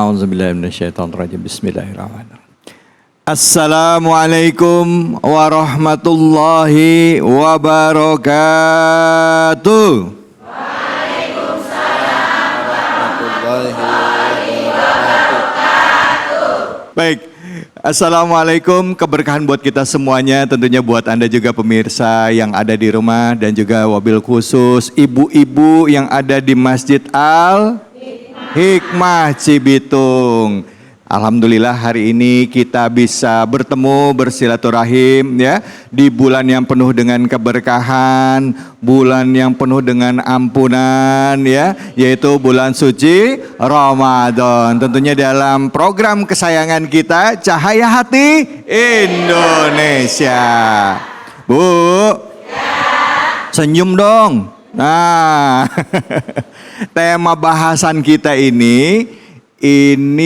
A'udzubillahi minasyaitonirrajim. Bismillahirrahmanirrahim. Assalamualaikum warahmatullahi wabarakatuh. Waalaikumsalam warahmatullahi wabarakatuh. Baik, Assalamualaikum, keberkahan buat kita semuanya, tentunya buat Anda juga pemirsa yang ada di rumah dan juga wabil khusus ibu-ibu yang ada di Masjid Al-Hikmah Cibitung. Alhamdulillah hari ini kita bisa bertemu bersilaturahim ya di bulan yang penuh dengan keberkahan, bulan yang penuh dengan ampunan ya, yaitu bulan suci Ramadan. Tentunya dalam program kesayangan kita Cahaya Hati Indonesia. Bu, senyum dong. Nah, tema bahasan kita ini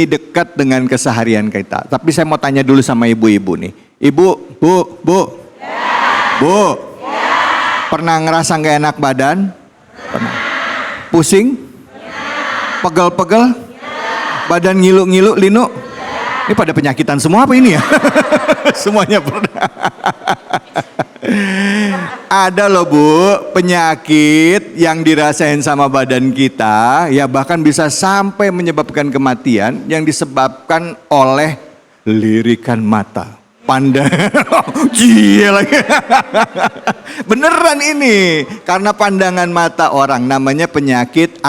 dekat dengan keseharian kita. Tapi saya mau tanya dulu sama ibu-ibu nih. Ibu, Bu. Ya. Bu. Ya. Pernah ngerasa gak enak badan? Pernah. Pusing? Ya. Pegel-pegel? Ya. Badan ngilu-ngilu, linu? Ya. Ini pada penyakitan semua apa ini ya? Semuanya pernah. Ada loh Bu, penyakit yang dirasain sama badan kita ya bahkan bisa sampai menyebabkan kematian yang disebabkan oleh lirikan mata. Lagi. Beneran ini, karena pandangan mata orang, namanya penyakit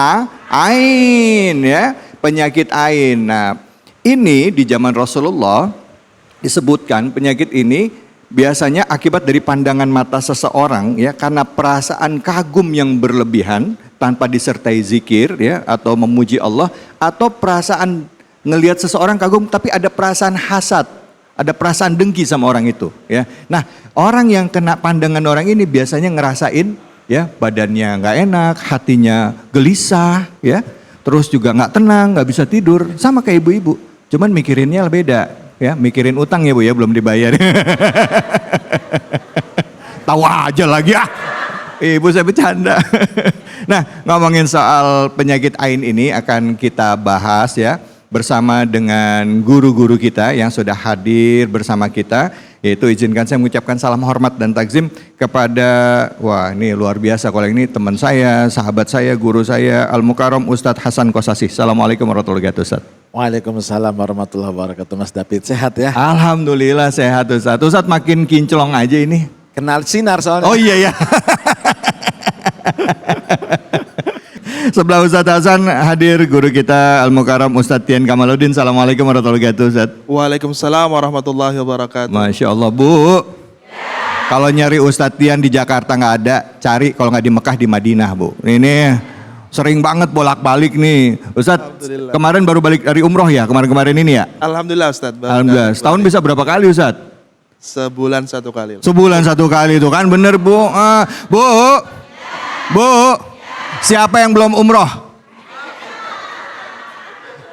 ain ya, penyakit ain. Nah, ini di zaman Rasulullah disebutkan penyakit ini biasanya akibat dari pandangan mata seseorang ya, karena perasaan kagum yang berlebihan tanpa disertai zikir ya atau memuji Allah, atau perasaan ngelihat seseorang kagum tapi ada perasaan hasad, ada perasaan dengki sama orang itu ya. Nah, orang yang kena pandangan orang ini biasanya ngerasain ya badannya nggak enak, hatinya gelisah ya, terus juga nggak tenang, nggak bisa tidur, sama kayak ibu-ibu, cuman mikirinnya beda. Ya, mikirin utang ya Bu ya, belum dibayar. Tawa aja lagi ah. Ibu saya bercanda. Nah, ngomongin soal penyakit ain ini akan kita bahas ya bersama dengan guru-guru kita yang sudah hadir bersama kita. Yaitu izinkan saya mengucapkan salam hormat dan takzim kepada, wah ini luar biasa kalau ini teman saya, sahabat saya, guru saya, Al-Mukarram Ustadz Hasan Kosasih. Assalamualaikum warahmatullahi wabarakatuh Ustadz. Waalaikumsalam warahmatullahi wabarakatuh. Mas David sehat ya? Alhamdulillah sehat Ustadz. Ustadz makin kinclong aja ini. Kenal sinar soalnya. Oh iya ya. Sebelah Ustadz Hasan hadir guru kita Al-Mukarram Ustadz Tian Kamaluddin. Assalamualaikum warahmatullahi wabarakatuh Ustadz. Waalaikumsalam warahmatullahi wabarakatuh. Masya Allah Bu. Kalau nyari Ustadz Tian di Jakarta nggak ada, cari kalau nggak di Mekah di Madinah Bu. Ini sering banget bolak-balik nih. Ustadz kemarin baru balik dari umroh ya, kemarin-kemarin ini ya? Alhamdulillah Ustadz. Alhamdulillah. Setahun bisa berapa kali Ustadz? Sebulan satu kali. Sebulan satu kali itu kan bener Bu. Bu, siapa yang belum umroh?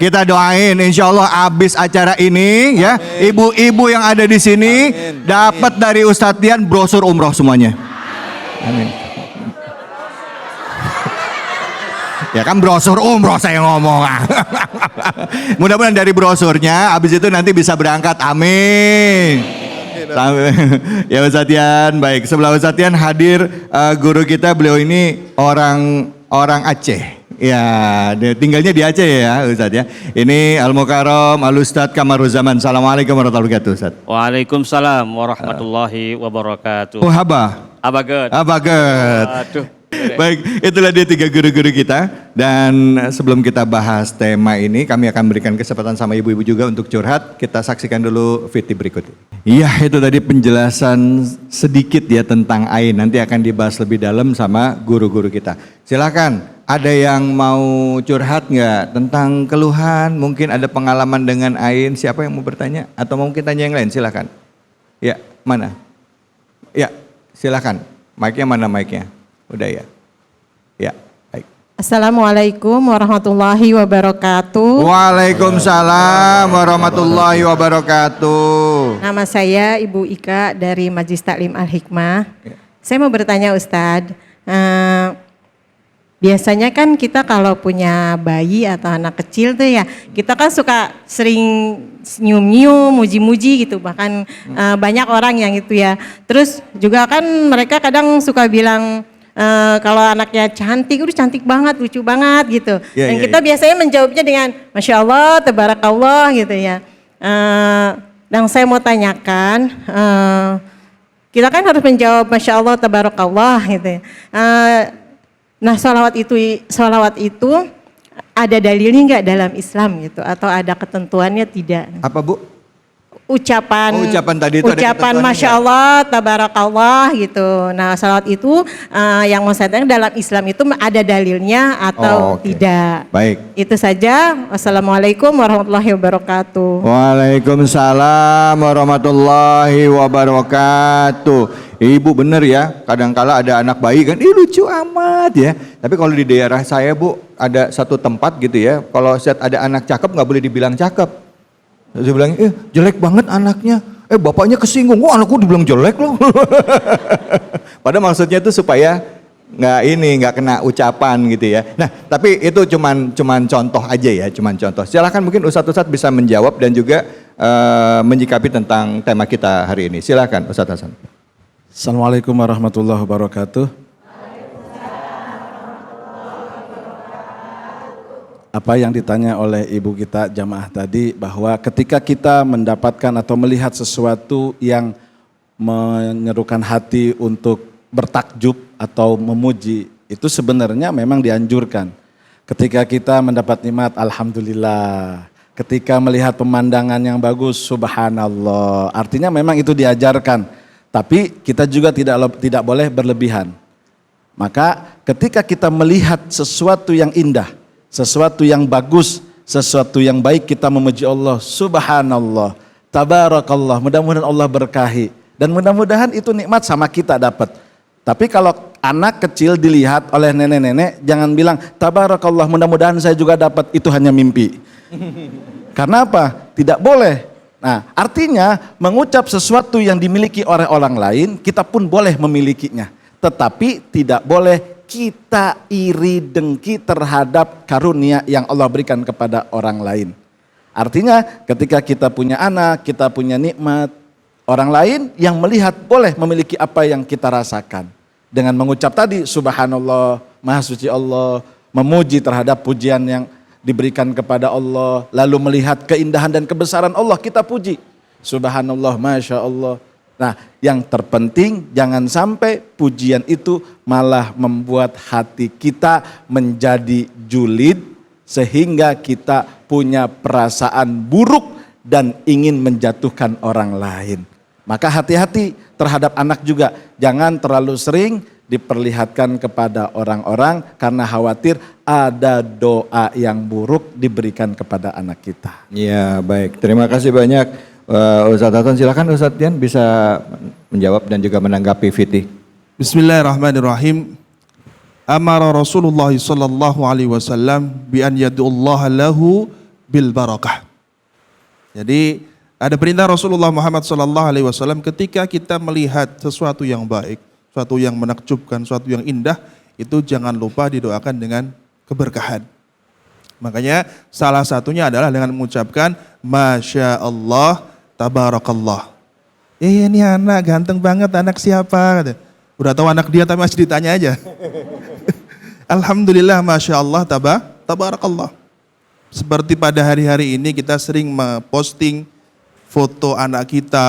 Kita doain insya Allah abis acara ini ya, ibu-ibu yang ada di sini dapat dari Ustadz Tian brosur umroh semuanya. Amin. Ya kan brosur umroh saya ngomong. Mudah-mudahan dari brosurnya habis itu nanti bisa berangkat. Amin. Ya Ustadz Tian, baik. Sebelah Ustadz Tian hadir guru kita, beliau ini orang Aceh. Ya, tinggalnya di Aceh ya Ustadz ya. Ini Al-Mukarram Al-Ustadz Kamaruzaman. Assalamualaikum warahmatullahi wabarakatuh Ustadz. Waalaikumsalam warahmatullahi wabarakatuh. Oh haba. Abaget. Aduh. Baik, itulah dia 3 guru-guru kita. Dan sebelum kita bahas tema ini, kami akan berikan kesempatan sama ibu-ibu juga untuk curhat. Kita saksikan dulu video berikut ini. Iya, itu tadi penjelasan sedikit ya tentang ain. Nanti akan dibahas lebih dalam sama guru-guru kita. Silakan, ada yang mau curhat nggak tentang keluhan? Mungkin ada pengalaman dengan ain. Siapa yang mau bertanya? Atau mungkin tanya yang lain? Silakan. Ya, mana? Ya, silakan. Mic-nya mana mic-nya? Udah ya? Ya, baik. Assalamualaikum warahmatullahi wabarakatuh. Waalaikumsalam warahmatullahi wabarakatuh. Nama saya Ibu Ika dari Majelis Taklim Al-Hikmah. Ya. Saya mau bertanya Ustadz, biasanya kan kita kalau punya bayi atau anak kecil tuh ya, kita kan suka sering nyium-nyium, muji-muji gitu. Bahkan banyak orang yang itu ya. Terus juga kan mereka kadang suka bilang kalau anaknya cantik, udah cantik banget, lucu banget gitu. Dan kita biasanya menjawabnya dengan Masya Allah, Tabarakallah gitu ya. Yang saya mau tanyakan, kita kan harus menjawab Masya Allah, Tabarakallah gitu ya. Nah sholawat itu ada dalilnya nggak dalam Islam gitu? Atau ada ketentuannya tidak? Apa Bu? Ucapan tadi itu ada ucapan ketentuannya Masya nggak? Allah, Tabarakallah gitu. Nah sholawat itu yang mau saya tanya dalam Islam itu ada dalilnya atau oke. tidak? Baik. Itu saja. Wassalamualaikum warahmatullahi wabarakatuh. Waalaikumsalam warahmatullahi wabarakatuh. Ibu bener ya, kadangkala ada anak bayi kan, lucu amat ya. Tapi kalau di daerah saya Bu, ada satu tempat gitu ya, kalau set ada anak cakep nggak boleh dibilang cakep. Saya bilang, jelek banget anaknya. Bapaknya kesinggung, anakku dibilang jelek loh. Padahal maksudnya itu supaya nggak kena ucapan gitu ya. Nah, tapi itu cuman contoh aja ya, cuman contoh. Silakan mungkin Ustadz bisa menjawab dan juga menyikapi tentang tema kita hari ini. Silakan Ustadz Hasan. Assalamualaikum warahmatullahi wabarakatuh. Apa yang ditanya oleh ibu kita jamaah tadi, bahwa ketika kita mendapatkan atau melihat sesuatu yang menyerukan hati untuk bertakjub atau memuji, itu sebenarnya memang dianjurkan. Ketika kita mendapat nikmat, alhamdulillah. Ketika melihat pemandangan yang bagus, subhanallah. Artinya memang itu diajarkan. Tapi kita juga tidak boleh berlebihan. Maka ketika kita melihat sesuatu yang indah, sesuatu yang bagus, sesuatu yang baik, kita memuji Allah, subhanallah, tabarakallah, mudah-mudahan Allah berkahi. Dan mudah-mudahan itu nikmat sama kita dapat. Tapi kalau anak kecil dilihat oleh nenek-nenek, jangan bilang tabarakallah, mudah-mudahan saya juga dapat, itu hanya mimpi. Karena apa? Tidak boleh. Nah, artinya mengucap sesuatu yang dimiliki oleh orang lain, kita pun boleh memilikinya. Tetapi tidak boleh kita iri dengki terhadap karunia yang Allah berikan kepada orang lain. Artinya ketika kita punya anak, kita punya nikmat, orang lain yang melihat boleh memiliki apa yang kita rasakan. Dengan mengucap tadi, subhanallah, maha suci Allah, memuji terhadap pujian yang diberikan kepada Allah, lalu melihat keindahan dan kebesaran Allah, kita puji. Subhanallah, Masya Allah. Nah, yang terpenting jangan sampai pujian itu malah membuat hati kita menjadi julid, sehingga kita punya perasaan buruk dan ingin menjatuhkan orang lain. Maka hati-hati terhadap anak juga, jangan terlalu sering diperlihatkan kepada orang-orang karena khawatir ada doa yang buruk diberikan kepada anak kita. Ya baik, terima kasih banyak Ustadz Hasan. Silakan Ustadz Dian bisa menjawab dan juga menanggapi Fiti. Bismillahirrahmanirrahim. Amara Rasulullah sallallahu alaihi wasallam bi an yad'ullaha lahu bil barakah. Jadi ada perintah Rasulullah Muhammad sallallahu alaihi wasallam ketika kita melihat sesuatu yang baik, sesuatu yang menakjubkan, sesuatu yang indah, itu jangan lupa didoakan dengan keberkahan. Makanya salah satunya adalah dengan mengucapkan Masya Allah, Tabarakallah. Ini anak ganteng banget, anak siapa? Udah tahu anak dia tapi masih ditanya aja. Alhamdulillah, Masya Allah, Tabarakallah. Seperti pada hari-hari ini kita sering memposting foto anak kita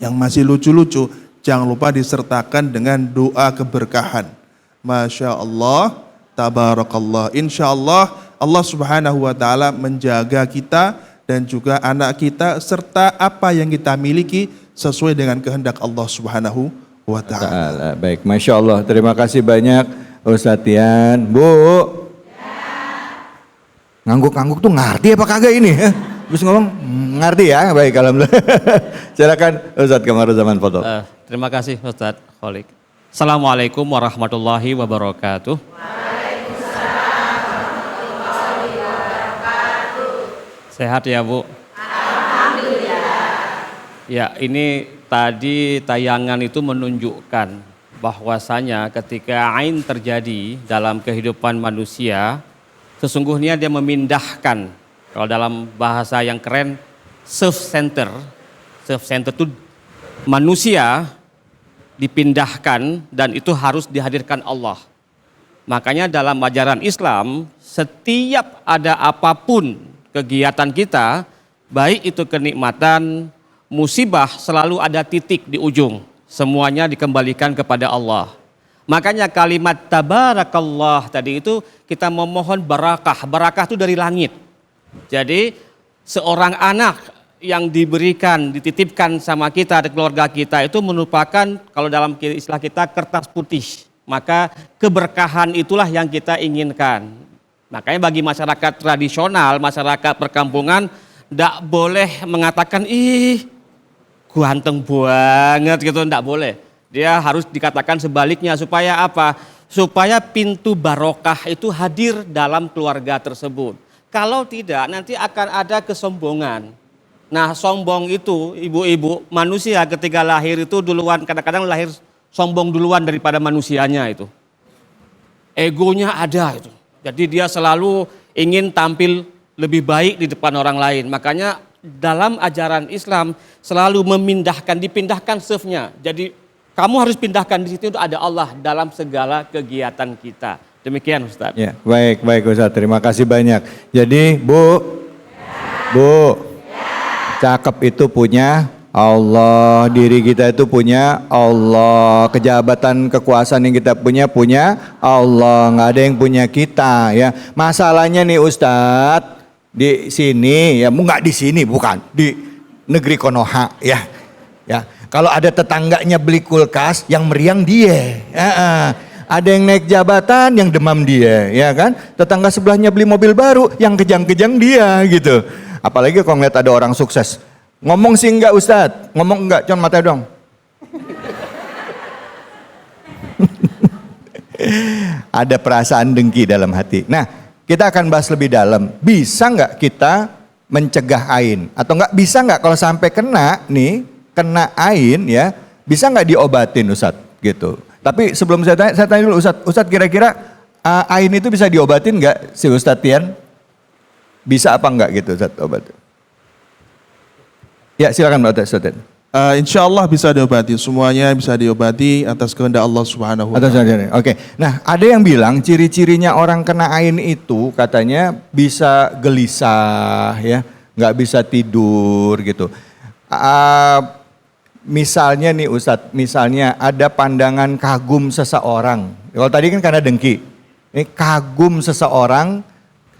yang masih lucu-lucu. Jangan lupa disertakan dengan doa keberkahan. Masya Allah, Tabarakallah. Insya Allah, Allah Subhanahu wa Ta'ala menjaga kita dan juga anak kita serta apa yang kita miliki sesuai dengan kehendak Allah Subhanahu wa Ta'ala. Baik, Masya Allah. Terima kasih banyak Ustadz Dian. Bu, ngangguk-ngangguk tuh ngerti apa kagak ini? Terus ngomong ngerti ya? Baik, alhamdulillah. Silakan Ustadz Kamaruzaman foto. Terima kasih Ustadz Kholik. Assalamualaikum warahmatullahi wabarakatuh. Sehat ya Bu? Alhamdulillah. Ya, ini tadi tayangan itu menunjukkan bahwasanya ketika ain terjadi dalam kehidupan manusia, sesungguhnya dia memindahkan, kalau dalam bahasa yang keren, self-center. Self-center itu manusia dipindahkan dan itu harus dihadirkan Allah. Makanya dalam ajaran Islam, setiap ada apapun kegiatan kita, baik itu kenikmatan, musibah, selalu ada titik di ujung. Semuanya dikembalikan kepada Allah. Makanya kalimat tabarakallah tadi itu kita memohon barakah. Barakah itu dari langit. Jadi seorang anak yang diberikan, dititipkan sama kita, keluarga kita itu merupakan, kalau dalam istilah kita, kertas putih. Maka keberkahan itulah yang kita inginkan. Makanya bagi masyarakat tradisional, masyarakat perkampungan, tidak boleh mengatakan, ih ganteng banget gitu, enggak boleh. Dia harus dikatakan sebaliknya, supaya apa? Supaya pintu barokah itu hadir dalam keluarga tersebut. Kalau tidak, nanti akan ada kesombongan. Nah, sombong itu ibu-ibu, manusia ketika lahir itu duluan, kadang-kadang lahir sombong duluan daripada manusianya itu. Egonya ada itu. Jadi dia selalu ingin tampil lebih baik di depan orang lain. Makanya dalam ajaran Islam selalu dipindahkan serve-nya. Jadi kamu harus pindahkan di situ, ada Allah dalam segala kegiatan kita. Demikian Ustaz. Ya, baik Ustaz. Terima kasih banyak. Jadi Bu, cakep itu punya Allah, diri kita itu punya Allah, kejabatan kekuasaan yang kita punya Allah, nggak ada yang punya kita ya. Masalahnya nih Ustadz, di sini ya, nggak di sini, bukan di negeri Konoha ya. Kalau ada tetangganya beli kulkas, yang meriang dia. Ada yang naik jabatan, yang demam dia, ya kan? Tetangga sebelahnya beli mobil baru, yang kejang-kejang dia gitu. Apalagi kalau ngeliat ada orang sukses, ngomong sih enggak Ustadz, ngomong enggak, cuman mata dong. Ada perasaan dengki dalam hati. Nah, kita akan bahas lebih dalam. Bisa nggak kita mencegah ain? Atau nggak bisa nggak kalau sampai kena ain ya, bisa nggak diobatin Ustadz gitu. Tapi sebelum saya tanya dulu Ustadz kira-kira ain itu bisa diobatin nggak si Ustadz Tian? Bisa apa nggak gitu Ustadz obatin? Ya silakan Pak Ustadz. Insya Allah bisa diobati, semuanya bisa diobati atas kehendak Allah Subhanahu wa Ta'ala. Oke. Nah, ada yang bilang ciri-cirinya orang kena ain itu katanya bisa gelisah ya, nggak bisa tidur gitu. Misalnya nih Ustadz, misalnya ada pandangan kagum seseorang. Kalau tadi kan karena dengki. Ini kagum seseorang,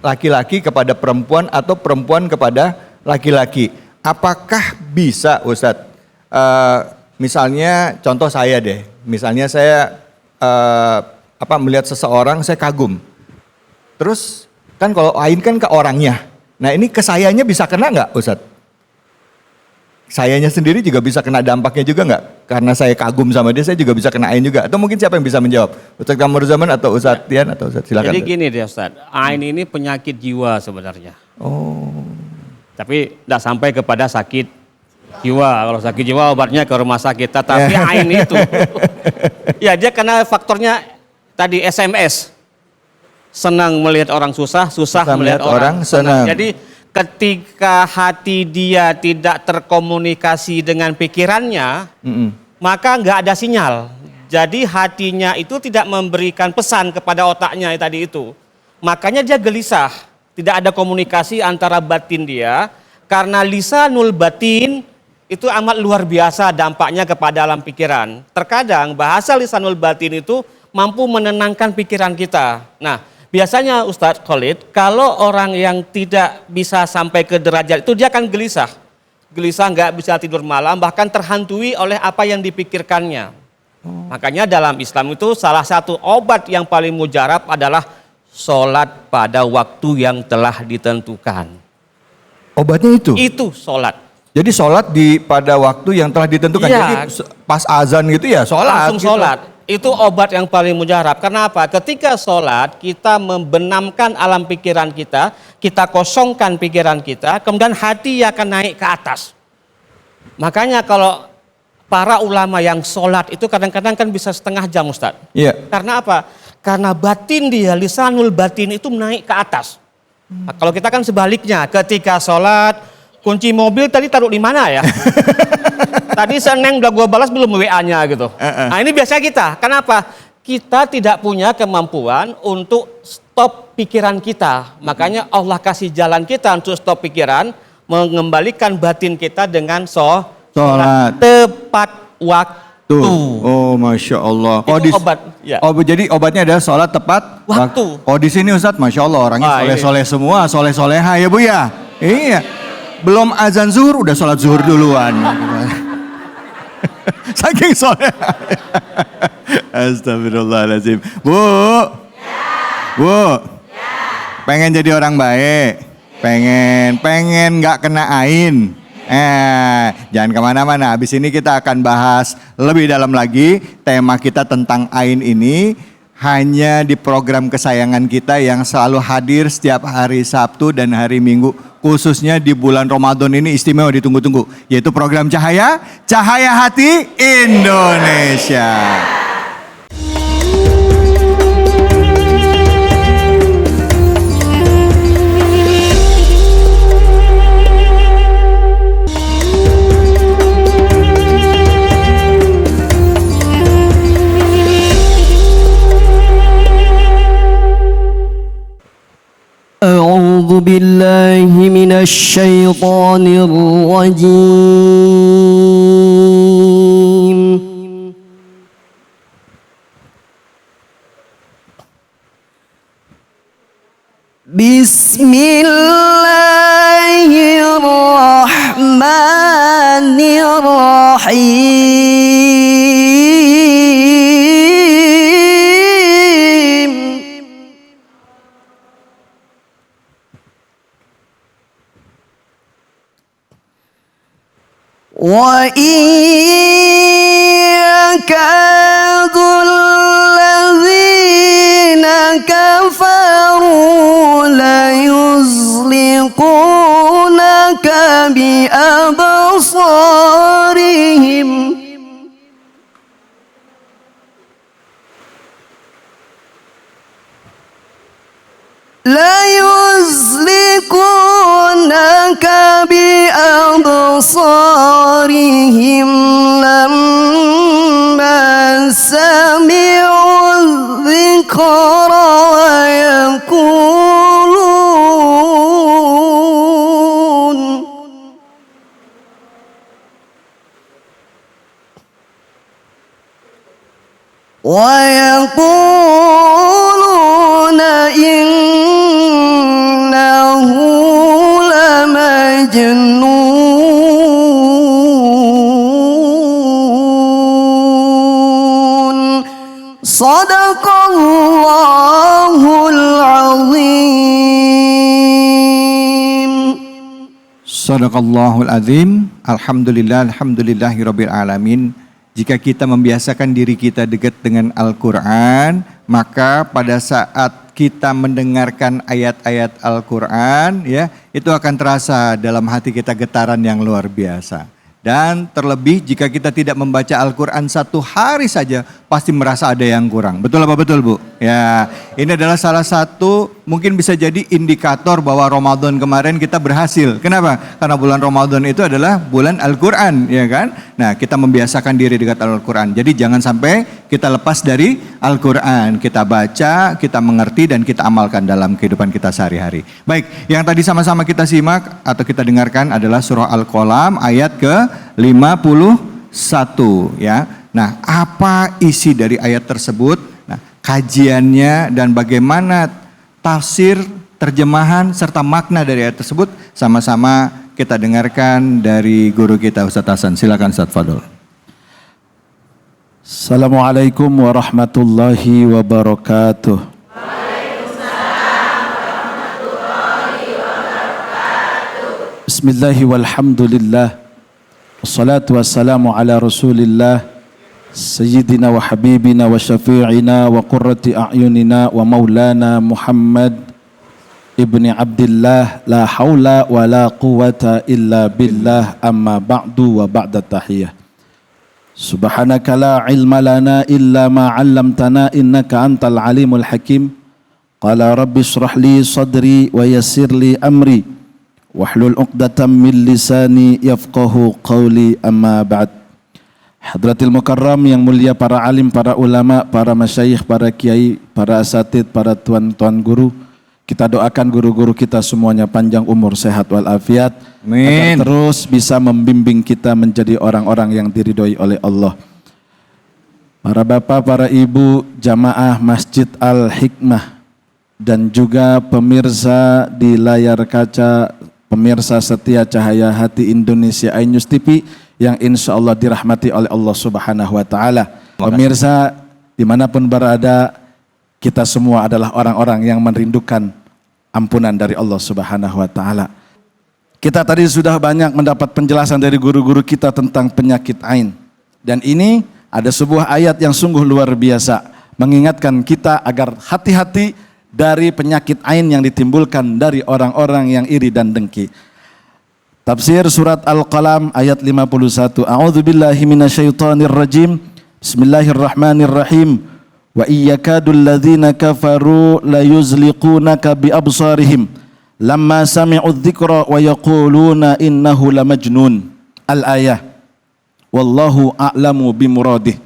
laki-laki kepada perempuan atau perempuan kepada laki-laki. Apakah bisa Ustadz? Misalnya contoh saya deh, misalnya saya melihat seseorang saya kagum, terus kan kalau ain kan ke orangnya, nah ini ke sayanya bisa kena nggak Ustadz? Sayanya sendiri juga bisa kena dampaknya juga nggak? Karena saya kagum sama dia, saya juga bisa kena ain juga. Atau mungkin siapa yang bisa menjawab? Ustadz Kamruzaman atau Ustadz Tian atau Ustadz silakan. Jadi gini deh Ustadz, ain ini penyakit jiwa sebenarnya. Oh. Tapi tidak sampai kepada sakit jiwa. Kalau sakit jiwa obatnya ke rumah sakit. Tapi ain itu, ya dia karena faktornya tadi SMS. Senang melihat orang susah melihat orang senang. Jadi ketika hati dia tidak terkomunikasi dengan pikirannya, maka nggak ada sinyal. Jadi hatinya itu tidak memberikan pesan kepada otaknya tadi itu. Makanya dia gelisah. Tidak ada komunikasi antara batin dia. Karena lisanul batin itu amat luar biasa dampaknya kepada alam pikiran. Terkadang bahasa lisanul batin itu mampu menenangkan pikiran kita. Nah, biasanya Ustadz Khalid, kalau orang yang tidak bisa sampai ke derajat itu dia akan gelisah. Gelisah, nggak bisa tidur malam, bahkan terhantui oleh apa yang dipikirkannya. Makanya dalam Islam itu salah satu obat yang paling mujarab adalah sholat pada waktu yang telah ditentukan. Obatnya itu? Itu sholat. Jadi sholat pada waktu yang telah ditentukan. Ya. Jadi pas azan gitu ya sholat. Langsung gitu. sholat. Itu obat yang paling mujarab. Kenapa? Ketika sholat kita membenamkan alam pikiran kita kosongkan pikiran kita, kemudian hati akan naik ke atas. Makanya kalau para ulama yang sholat itu kadang-kadang kan bisa setengah jam Ustaz. Iya. Karena apa? Karena batin dia, lisanul batin itu naik ke atas. Nah, kalau kita kan sebaliknya, ketika sholat, kunci mobil tadi taruh di mana ya? Tadi Seneng udah gue balas belum WA-nya gitu. Nah ini biasa kita, kenapa? Kita tidak punya kemampuan untuk stop pikiran kita. Makanya Allah kasih jalan kita untuk stop pikiran, mengembalikan batin kita dengan Sholat. tepat waktu. Oh, Masya Allah. Itu obat. Ya. Jadi obatnya adalah sholat tepat Waktu. Oh, di sini Ustadz, Masya Allah orangnya Wah, soleh-soleh semua, soleh-soleha ya Bu ya. Iya. Belum azan zuhur udah sholat zuhur duluan. Saking soleh. Astagfirullahaladzim. Bu. Bu. Pengen jadi orang baik. Pengen nggak kena ain. Jangan kemana-mana. Habis ini kita akan bahas lebih dalam lagi. Tema kita tentang ain ini hanya di program kesayangan kita yang selalu hadir setiap hari Sabtu dan hari Minggu. Khususnya di bulan Ramadan ini istimewa ditunggu-tunggu. Yaitu program Cahaya Hati Indonesia. أعوذ بالله من الشيطان الرجيم بسم الله الرحمن الرحيم وإن يكاد الذين كفروا ليزلقونك بأبصارهم ليزلقونك بأبصارهم لما سمعوا الذكر ويقولون إنه لمجنون صدق الله العظيم. Sadaqallahul azim. Alhamdulillahirabbil alamin. Jika kita membiasakan diri kita dekat dengan Al-Quran, maka pada saat kita mendengarkan ayat-ayat Al-Quran, ya, itu akan terasa dalam hati kita getaran yang luar biasa. Dan terlebih jika kita tidak membaca Al-Quran satu hari saja, pasti merasa ada yang kurang. Betul apa betul Bu? Ya, ini adalah salah satu mungkin bisa jadi indikator bahwa Ramadan kemarin kita berhasil. Kenapa? Karena bulan Ramadan itu adalah bulan Al-Quran, ya kan? Nah, kita membiasakan diri dekat Al-Quran. Jadi jangan sampai kita lepas dari Al-Quran. Kita baca, kita mengerti, dan kita amalkan dalam kehidupan kita sehari-hari. Baik, yang tadi sama-sama kita simak atau kita dengarkan adalah surah Al-Qalam ayat ke-51, ya. Nah, apa isi dari ayat tersebut? Nah, kajiannya dan bagaimana tafsir, terjemahan serta makna dari ayat tersebut sama-sama kita dengarkan dari guru kita Ustadz Hasan. Silakan Ustadz Fadol. Assalamualaikum warahmatullahi wabarakatuh. Bismillahi walhamdulillah. Wassalatu wassalamu ala rasulillah Sayyidina wa habibina wa syafi'ina wa qurrati a'yunina wa maulana Muhammad ibni Abdillah la hawla wa la quwata illa billah amma ba'du wa ba'da tahiyah. Subhanaka la ilma lana illa ma 'allamtana innaka antal alimul hakim. Qala rabbi shrah li sadri wa yassir li amri wahlul 'uqdatam min lisani yafqahu qawli, amma ba'd. Hadratil Mukarram yang mulia, para alim, para ulama, para masyayikh, para kiai, para asatid, para tuan-tuan guru, kita doakan guru-guru kita semuanya panjang umur, sehat walafiat, agar terus bisa membimbing kita menjadi orang-orang yang diridhoi oleh Allah. Para bapak, para ibu, jamaah Masjid Al-Hikmah, dan juga pemirsa di layar kaca, pemirsa setia Cahaya Hati Indonesia iNews TV yang insya Allah dirahmati oleh Allah Subhanahu wa Ta'ala. Pemirsa dimanapun berada, kita semua adalah orang-orang yang merindukan ampunan dari Allah Subhanahu wa Ta'ala. Kita tadi sudah banyak mendapat penjelasan dari guru-guru kita tentang penyakit ain. Dan ini ada sebuah ayat yang sungguh luar biasa, mengingatkan kita agar hati-hati dari penyakit ain yang ditimbulkan dari orang-orang yang iri dan dengki. Tafsir surat Al-Qalam ayat 51. A'udzubillahi minasyaitonir rajim. Bismillahirrahmanirrahim. Wa iyyakadul ladzina kafaru la yuzliqunaka bi absarihim lamma sami'u dzikra wa yaquluna innahu lamajnun. Al-ayah. Wallahu a'lamu bimuradih.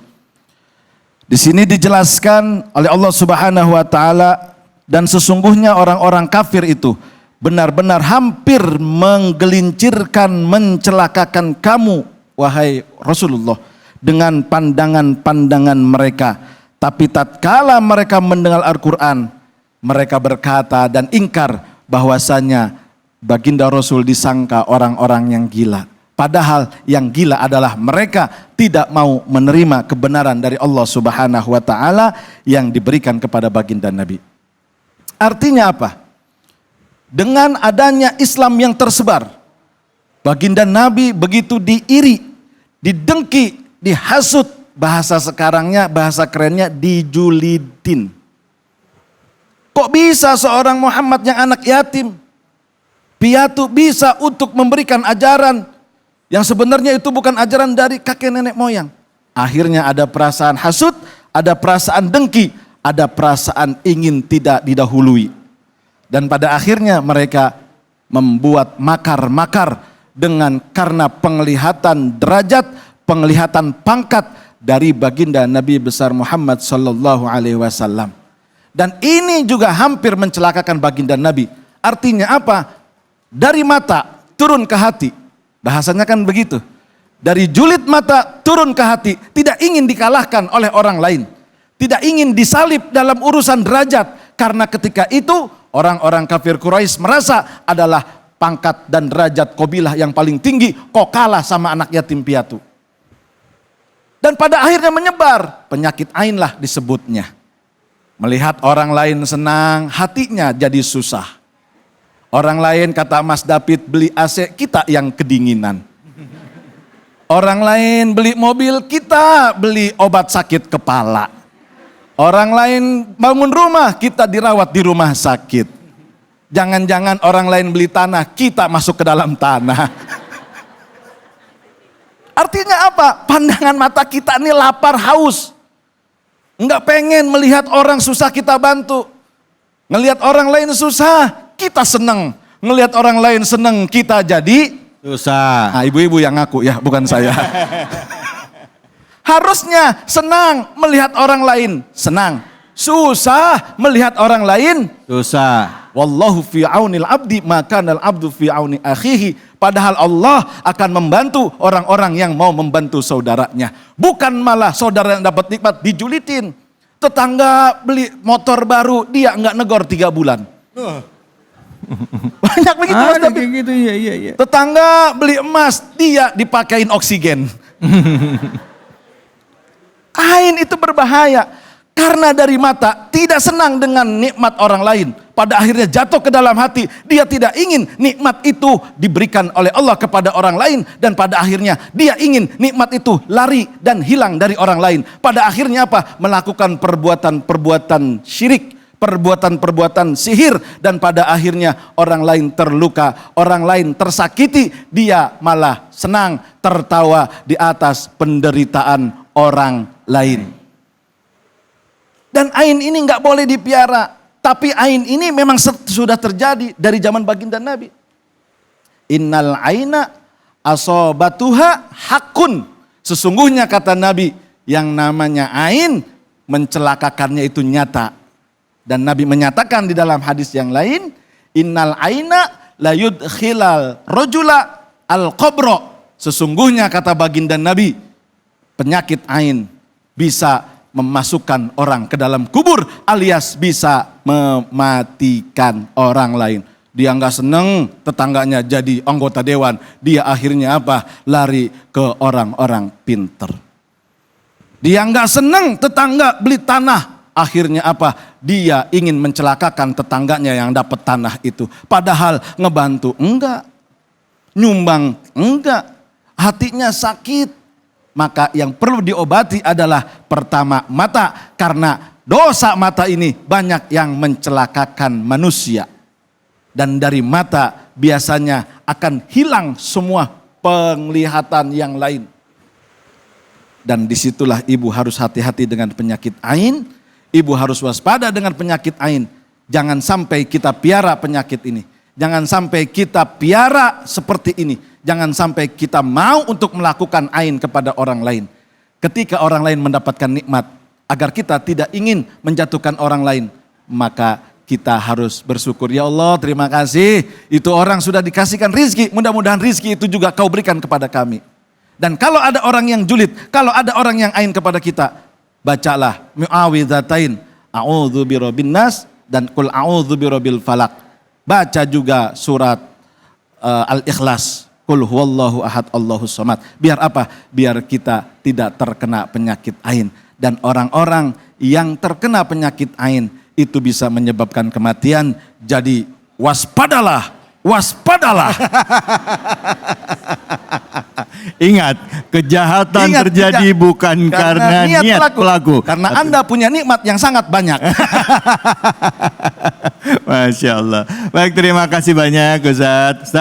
Di sini dijelaskan oleh Allah Subhanahu wa Ta'ala, dan sesungguhnya orang-orang kafir itu benar-benar hampir menggelincirkan, mencelakakan kamu, wahai Rasulullah, dengan pandangan-pandangan mereka. Tapi tatkala mereka mendengar Al-Quran, mereka berkata dan ingkar bahwasanya baginda Rasul disangka orang-orang yang gila. Padahal yang gila adalah mereka tidak mau menerima kebenaran dari Allah Subhanahu wa Ta'ala yang diberikan kepada baginda Nabi. Artinya apa? Dengan adanya Islam yang tersebar, baginda Nabi begitu diiri, didengki, dihasut, bahasa sekarangnya, bahasa kerennya dijulidin. Kok bisa seorang Muhammad yang anak yatim, piatu, bisa untuk memberikan ajaran yang sebenarnya itu bukan ajaran dari kakek nenek moyang? Akhirnya ada perasaan hasut, ada perasaan dengki, ada perasaan ingin tidak didahului. Dan pada akhirnya mereka membuat makar-makar karena penglihatan derajat, penglihatan pangkat dari baginda Nabi besar Muhammad sallallahu alaihi wasallam. Dan ini juga hampir mencelakakan baginda Nabi. Artinya apa? Dari mata turun ke hati. Bahasanya kan begitu. Dari julid mata turun ke hati, tidak ingin dikalahkan oleh orang lain. Tidak ingin disalib dalam urusan derajat, karena ketika itu orang-orang kafir Quraisy merasa adalah pangkat dan derajat kabilah yang paling tinggi, kok kalah sama anak yatim piatu. Dan pada akhirnya menyebar, penyakit ain lah disebutnya. Melihat orang lain senang, hatinya jadi susah. Orang lain, kata Mas David, beli AC, kita yang kedinginan. Orang lain beli mobil, kita beli obat sakit kepala. Orang lain bangun rumah, kita dirawat di rumah sakit. Jangan-jangan orang lain beli tanah, kita masuk ke dalam tanah. Artinya apa? Pandangan mata kita ini lapar, haus. Enggak pengen melihat orang susah kita bantu. Ngelihat orang lain susah, kita seneng. Ngelihat orang lain seneng, kita jadi susah. Nah, ibu-ibu yang ngaku ya, bukan saya. Harusnya senang melihat orang lain senang, susah melihat orang lain susah. Wallahu fi aunil abdi maka al abdu fi auni akhihi. Padahal Allah akan membantu orang-orang yang mau membantu saudaranya. Bukan malah saudara yang dapat nikmat dijulitin. Tetangga beli motor baru, dia enggak negor 3 bulan. Banyak begitu Mas David. Gitu, iya. Tetangga beli emas, dia dipakein oksigen. Ain itu berbahaya karena dari mata tidak senang dengan nikmat orang lain. Pada akhirnya jatuh ke dalam hati. Dia tidak ingin nikmat itu diberikan oleh Allah kepada orang lain. Dan pada akhirnya dia ingin nikmat itu lari dan hilang dari orang lain. Pada akhirnya apa? Melakukan perbuatan-perbuatan syirik. perbuatan-perbuatan sihir, dan pada akhirnya orang lain terluka, orang lain tersakiti, dia malah senang tertawa di atas penderitaan orang lain. Dan ain ini nggak boleh dipiara, tapi ain ini memang sudah terjadi dari zaman baginda Nabi. Innal aina asobatuha hakun. Sesungguhnya kata Nabi, yang namanya ain mencelakakannya itu nyata. Dan Nabi menyatakan di dalam hadis yang lain, innal aina la yudkhilal rajula al-qabra. Sesungguhnya kata baginda Nabi, penyakit ain bisa memasukkan orang ke dalam kubur, alias bisa mematikan orang lain. Dia nggak seneng tetangganya jadi anggota dewan, dia akhirnya apa? Lari ke orang-orang pinter. Dia nggak seneng tetangga beli tanah, akhirnya apa? Dia ingin mencelakakan tetangganya yang dapat tanah itu. Padahal ngebantu enggak, nyumbang enggak, hatinya sakit. Maka yang perlu diobati adalah pertama mata, karena dosa mata ini banyak yang mencelakakan manusia. Dan dari mata biasanya akan hilang semua penglihatan yang lain. Dan disitulah ibu harus hati-hati dengan penyakit ain. Ibu harus waspada dengan penyakit ain. Jangan sampai kita piara penyakit ini. Jangan sampai kita piara seperti ini. Jangan sampai kita mau untuk melakukan ain kepada orang lain. Ketika orang lain mendapatkan nikmat, agar kita tidak ingin menjatuhkan orang lain, maka kita harus bersyukur. Ya Allah, terima kasih. Itu orang sudah dikasihkan rizki. Mudah-mudahan rizki itu juga kau berikan kepada kami. Dan kalau ada orang yang julid, kalau ada orang yang ain kepada kita, bacalah mu'awidhatain, a'udzu birabbin nas dan qul a'udzu birabbil falaq. Baca juga surat Al-Ikhlas, qul huwallahu ahad Allahus samad. Biar apa? Biar kita tidak terkena penyakit ain. Dan orang-orang yang terkena penyakit ain itu bisa menyebabkan kematian. Jadi waspadalah, waspadalah. Ingat, kejahatan terjadi bukan karena niat pelaku. Karena Anda punya nikmat yang sangat banyak. Masya Allah. Baik, terima kasih banyak Ustadz.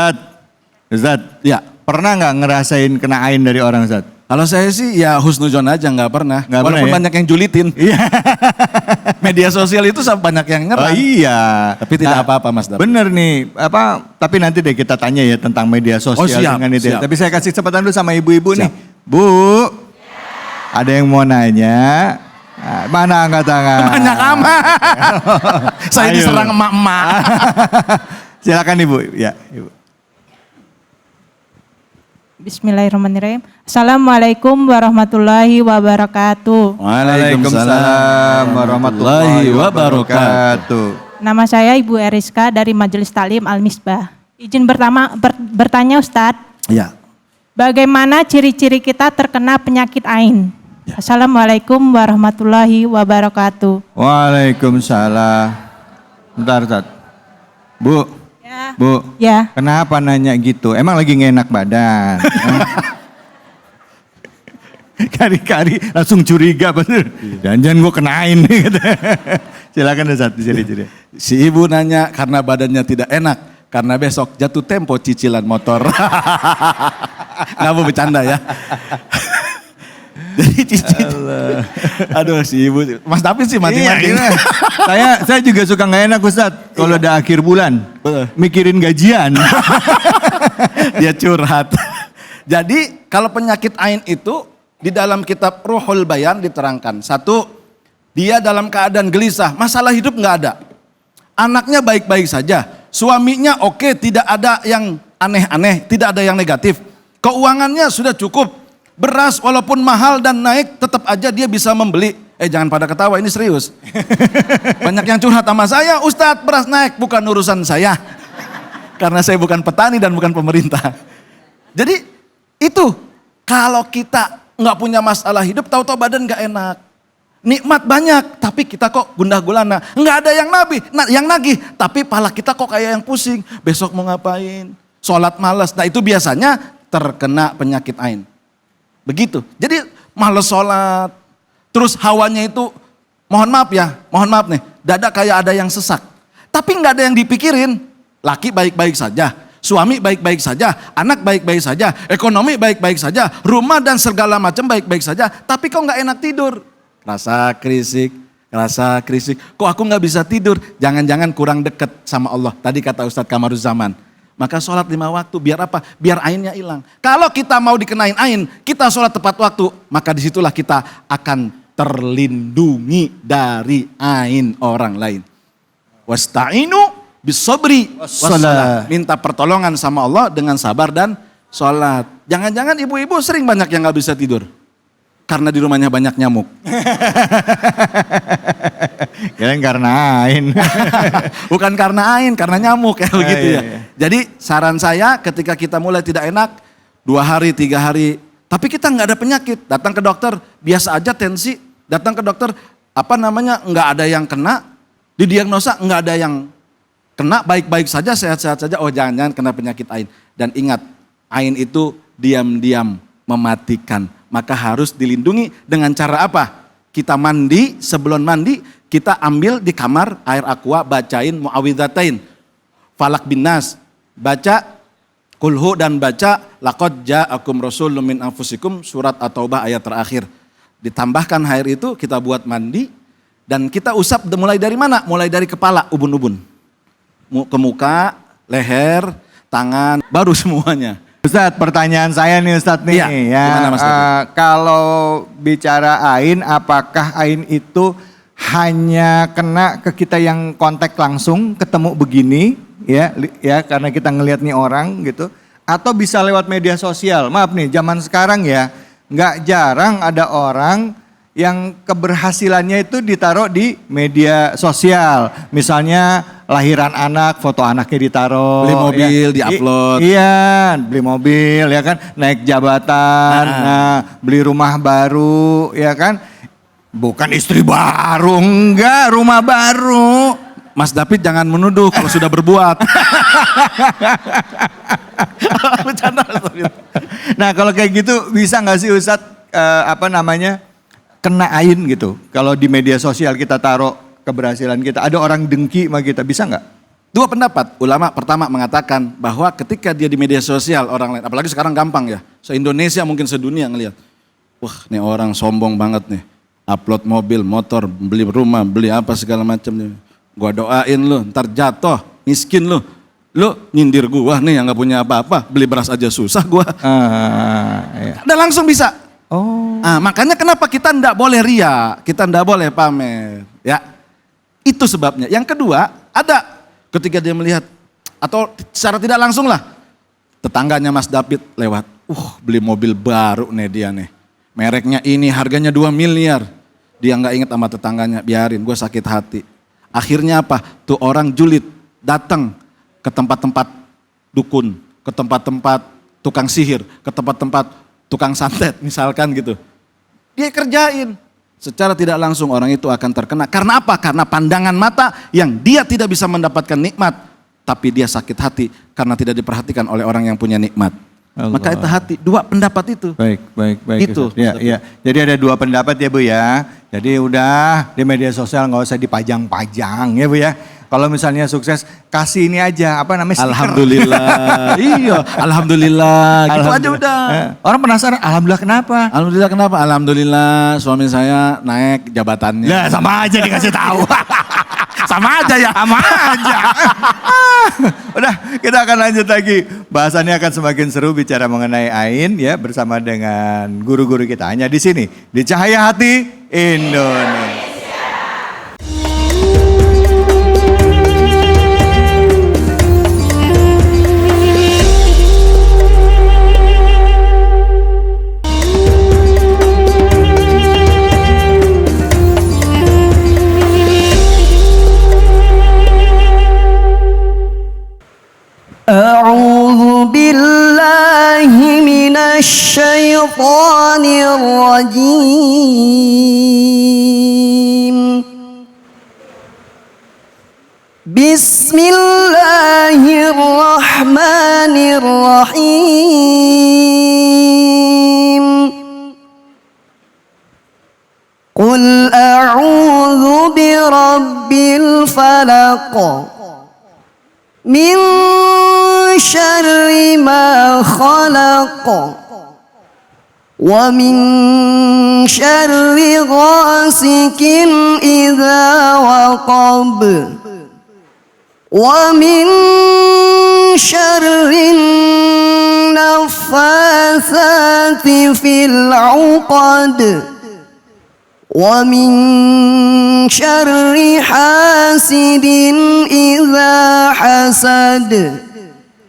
Ustadz, Ya, pernah nggak ngerasain kena ain dari orang Ustadz? kalau saya sih ya husnuzon aja, nggak pernah. Nggak pernah Walaupun ya? banyak yang julitin. Iya. Media sosial itu banyak yang Oh nyerang. iya. Tapi tidak apa-apa Mas Dap. Bener nih, tapi nanti deh kita tanya ya tentang media sosial siap, dengan itu. Ya. siap. Tapi saya kasih kesempatan dulu sama ibu-ibu nih. Bu, ada yang mau nanya? Nah, mana angkat tangan? Banyak amat. Saya Ayo. diserang emak-emak. Silakan Ibu. Ya, Ibu. Bismillahirrahmanirrahim. Assalamualaikum warahmatullahi wabarakatuh. Waalaikumsalam warahmatullahi wabarakatuh. Nama saya Ibu Eriska dari Majelis Taklim Al-Misbah. Izin bertanya Ustadz, Ya. bagaimana ciri-ciri kita terkena penyakit ain? Assalamualaikum warahmatullahi wabarakatuh. Waalaikumsalam. Bentar, Ustaz. Bu, Ya. Bu, Ya. kenapa nanya gitu? Emang lagi nggak enak badan? Kari-kari langsung curiga bener. Jangan-jangan gue kenain nih. Silakan Ustaz, ciri-ciri. Si ibu nanya karena badannya tidak enak. Karena besok jatuh tempo cicilan motor. Nggak mau bercanda ya. Jadi cicil. Aduh si ibu. Mas David sih mati-mati. Iya. saya juga suka nggak enak Ustaz. Kalau udah akhir bulan. Betul. Mikirin gajian. Dia curhat. Jadi kalau penyakit ain itu di dalam kitab Ruhul Bayan diterangkan. Satu, dia dalam keadaan gelisah. Masalah hidup nggak ada. Anaknya baik-baik saja. Suaminya oke, tidak ada yang aneh-aneh. Tidak ada yang negatif. Keuangannya sudah cukup. Beras walaupun mahal dan naik tetap aja dia bisa membeli. Jangan pada ketawa, ini serius. Banyak yang curhat sama saya, Ustadz beras naik, bukan urusan saya. Karena saya bukan petani dan bukan pemerintah. Jadi itu kalau kita nggak punya masalah hidup, tahu-tahu badan nggak enak. Nikmat banyak, tapi kita kok gundah gulana. Nggak ada yang nagih, tapi pala kita kok kayak yang pusing. Besok mau ngapain? Sholat malas. Nah itu biasanya terkena penyakit ain. Begitu. Jadi malas sholat. Terus hawanya itu, mohon maaf nih, dada kayak ada yang sesak. Tapi nggak ada yang dipikirin. Laki baik-baik saja, suami baik-baik saja, anak baik-baik saja, ekonomi baik-baik saja, rumah dan segala macam baik-baik saja. Tapi kok nggak enak tidur? Rasa krisik, kok aku nggak bisa tidur? Jangan-jangan kurang deket sama Allah. Tadi kata Ustadz Kamaruzzaman. Maka sholat 5 waktu, biar apa? Biar ainnya hilang. Kalau kita mau dikenain ain, kita sholat tepat waktu, maka disitulah kita akan terlindungi dari ain orang lain. Wasta'inu bisobri wassalah. Minta pertolongan sama Allah dengan sabar dan sholat. Jangan-jangan ibu-ibu sering banyak yang gak bisa tidur. Karena di rumahnya banyak nyamuk. Kirain karena ain. Bukan karena ain, karena nyamuk ya begitu ya. Iya. Jadi saran saya ketika kita mulai tidak enak, 2 hari, 3 hari, tapi kita nggak ada penyakit, datang ke dokter, biasa aja tensi, datang ke dokter, nggak ada yang kena, didiagnosa nggak ada yang kena, baik-baik saja, sehat-sehat saja, oh jangan-jangan kena penyakit ain. Dan ingat, ain itu diam-diam mematikan, maka harus dilindungi dengan cara apa? Kita mandi, sebelum mandi kita ambil di kamar air aqua, bacain muawwidzatain, falak bin nas, baca kulhu dan baca laqad ja'akum rasulun min anfusikum, surat at-taubah ayat terakhir. Ditambahkan air itu kita buat mandi dan kita usap mulai dari mana? Mulai dari kepala, ubun-ubun. Ke muka, leher, tangan, baru semuanya. Ustadz, pertanyaan saya nih Ustadz nih, Iya, ya, gimana, Mas David? kalau bicara ain, apakah ain itu hanya kena ke kita yang kontak langsung, ketemu begini, ya karena kita ngelihat nih orang gitu, atau bisa lewat media sosial? Maaf nih, zaman sekarang ya, nggak jarang ada orang yang keberhasilannya itu ditaruh di media sosial. Misalnya lahiran anak, foto anaknya ditaruh. Beli mobil, di-upload. Iya, beli mobil ya kan, naik jabatan, beli rumah baru ya kan. Bukan istri baru, enggak, rumah baru. Mas David jangan menuduh kalau sudah berbuat. Nah kalau kayak gitu bisa nggak sih Ustadz kena ain gitu? Kalau di media sosial kita taruh keberhasilan kita, ada orang dengki sama kita, bisa nggak? 2 pendapat. Ulama pertama mengatakan bahwa ketika dia di media sosial orang lain, apalagi sekarang gampang ya, se-Indonesia mungkin sedunia ngelihat, wah nih orang sombong banget nih, upload mobil, motor, beli rumah, beli apa segala macam. Gua doain lu, ntar jatuh, miskin lu nyindir gua nih yang nggak punya apa-apa, beli beras aja susah gua. Iya. Udah langsung bisa. Oh. Makanya kenapa kita ndak boleh ria, kita ndak boleh pamer, ya. Itu sebabnya. Yang kedua, ada ketika dia melihat atau secara tidak langsung lah, tetangganya Mas David lewat, beli mobil baru nih dia nih, mereknya ini, harganya 2 miliar. Dia nggak inget sama tetangganya, biarin, gue sakit hati. Akhirnya apa? Tuh orang julid datang ke tempat-tempat dukun, ke tempat-tempat tukang sihir, ke tempat-tempat tukang santet misalkan gitu. Dia kerjain. Secara tidak langsung orang itu akan terkena. Karena apa? Karena pandangan mata yang dia tidak bisa mendapatkan nikmat. Tapi dia sakit hati karena tidak diperhatikan oleh orang yang punya nikmat. Allah. Maka itu hati. 2 pendapat itu. Baik. Itu. Ya. Jadi ada 2 pendapat ya Bu ya. Jadi udah di media sosial nggak usah dipajang-pajang ya Bu ya. Kalau misalnya sukses, kasih ini aja, stiker. Alhamdulillah. Iya, alhamdulillah. Gitu aja udah. Orang penasaran, alhamdulillah kenapa? Alhamdulillah kenapa? Alhamdulillah suami saya naik jabatannya. Ya sama aja dikasih tahu. Sama aja ya. Sama aja. Udah, kita akan lanjut lagi. Bahasannya akan semakin seru bicara mengenai ain ya bersama dengan guru-guru kita. Hanya di sini, di Cahaya Hati Indonesia. أعوذ بالله من الشيطان الرجيم بسم الله الرحمن الرحيم قل أعوذ برب الفلق من شر ما خلق ومن شر غاسق إذا وقب ومن شر النفاثات في العقد ومن شر حاسد إذا حسد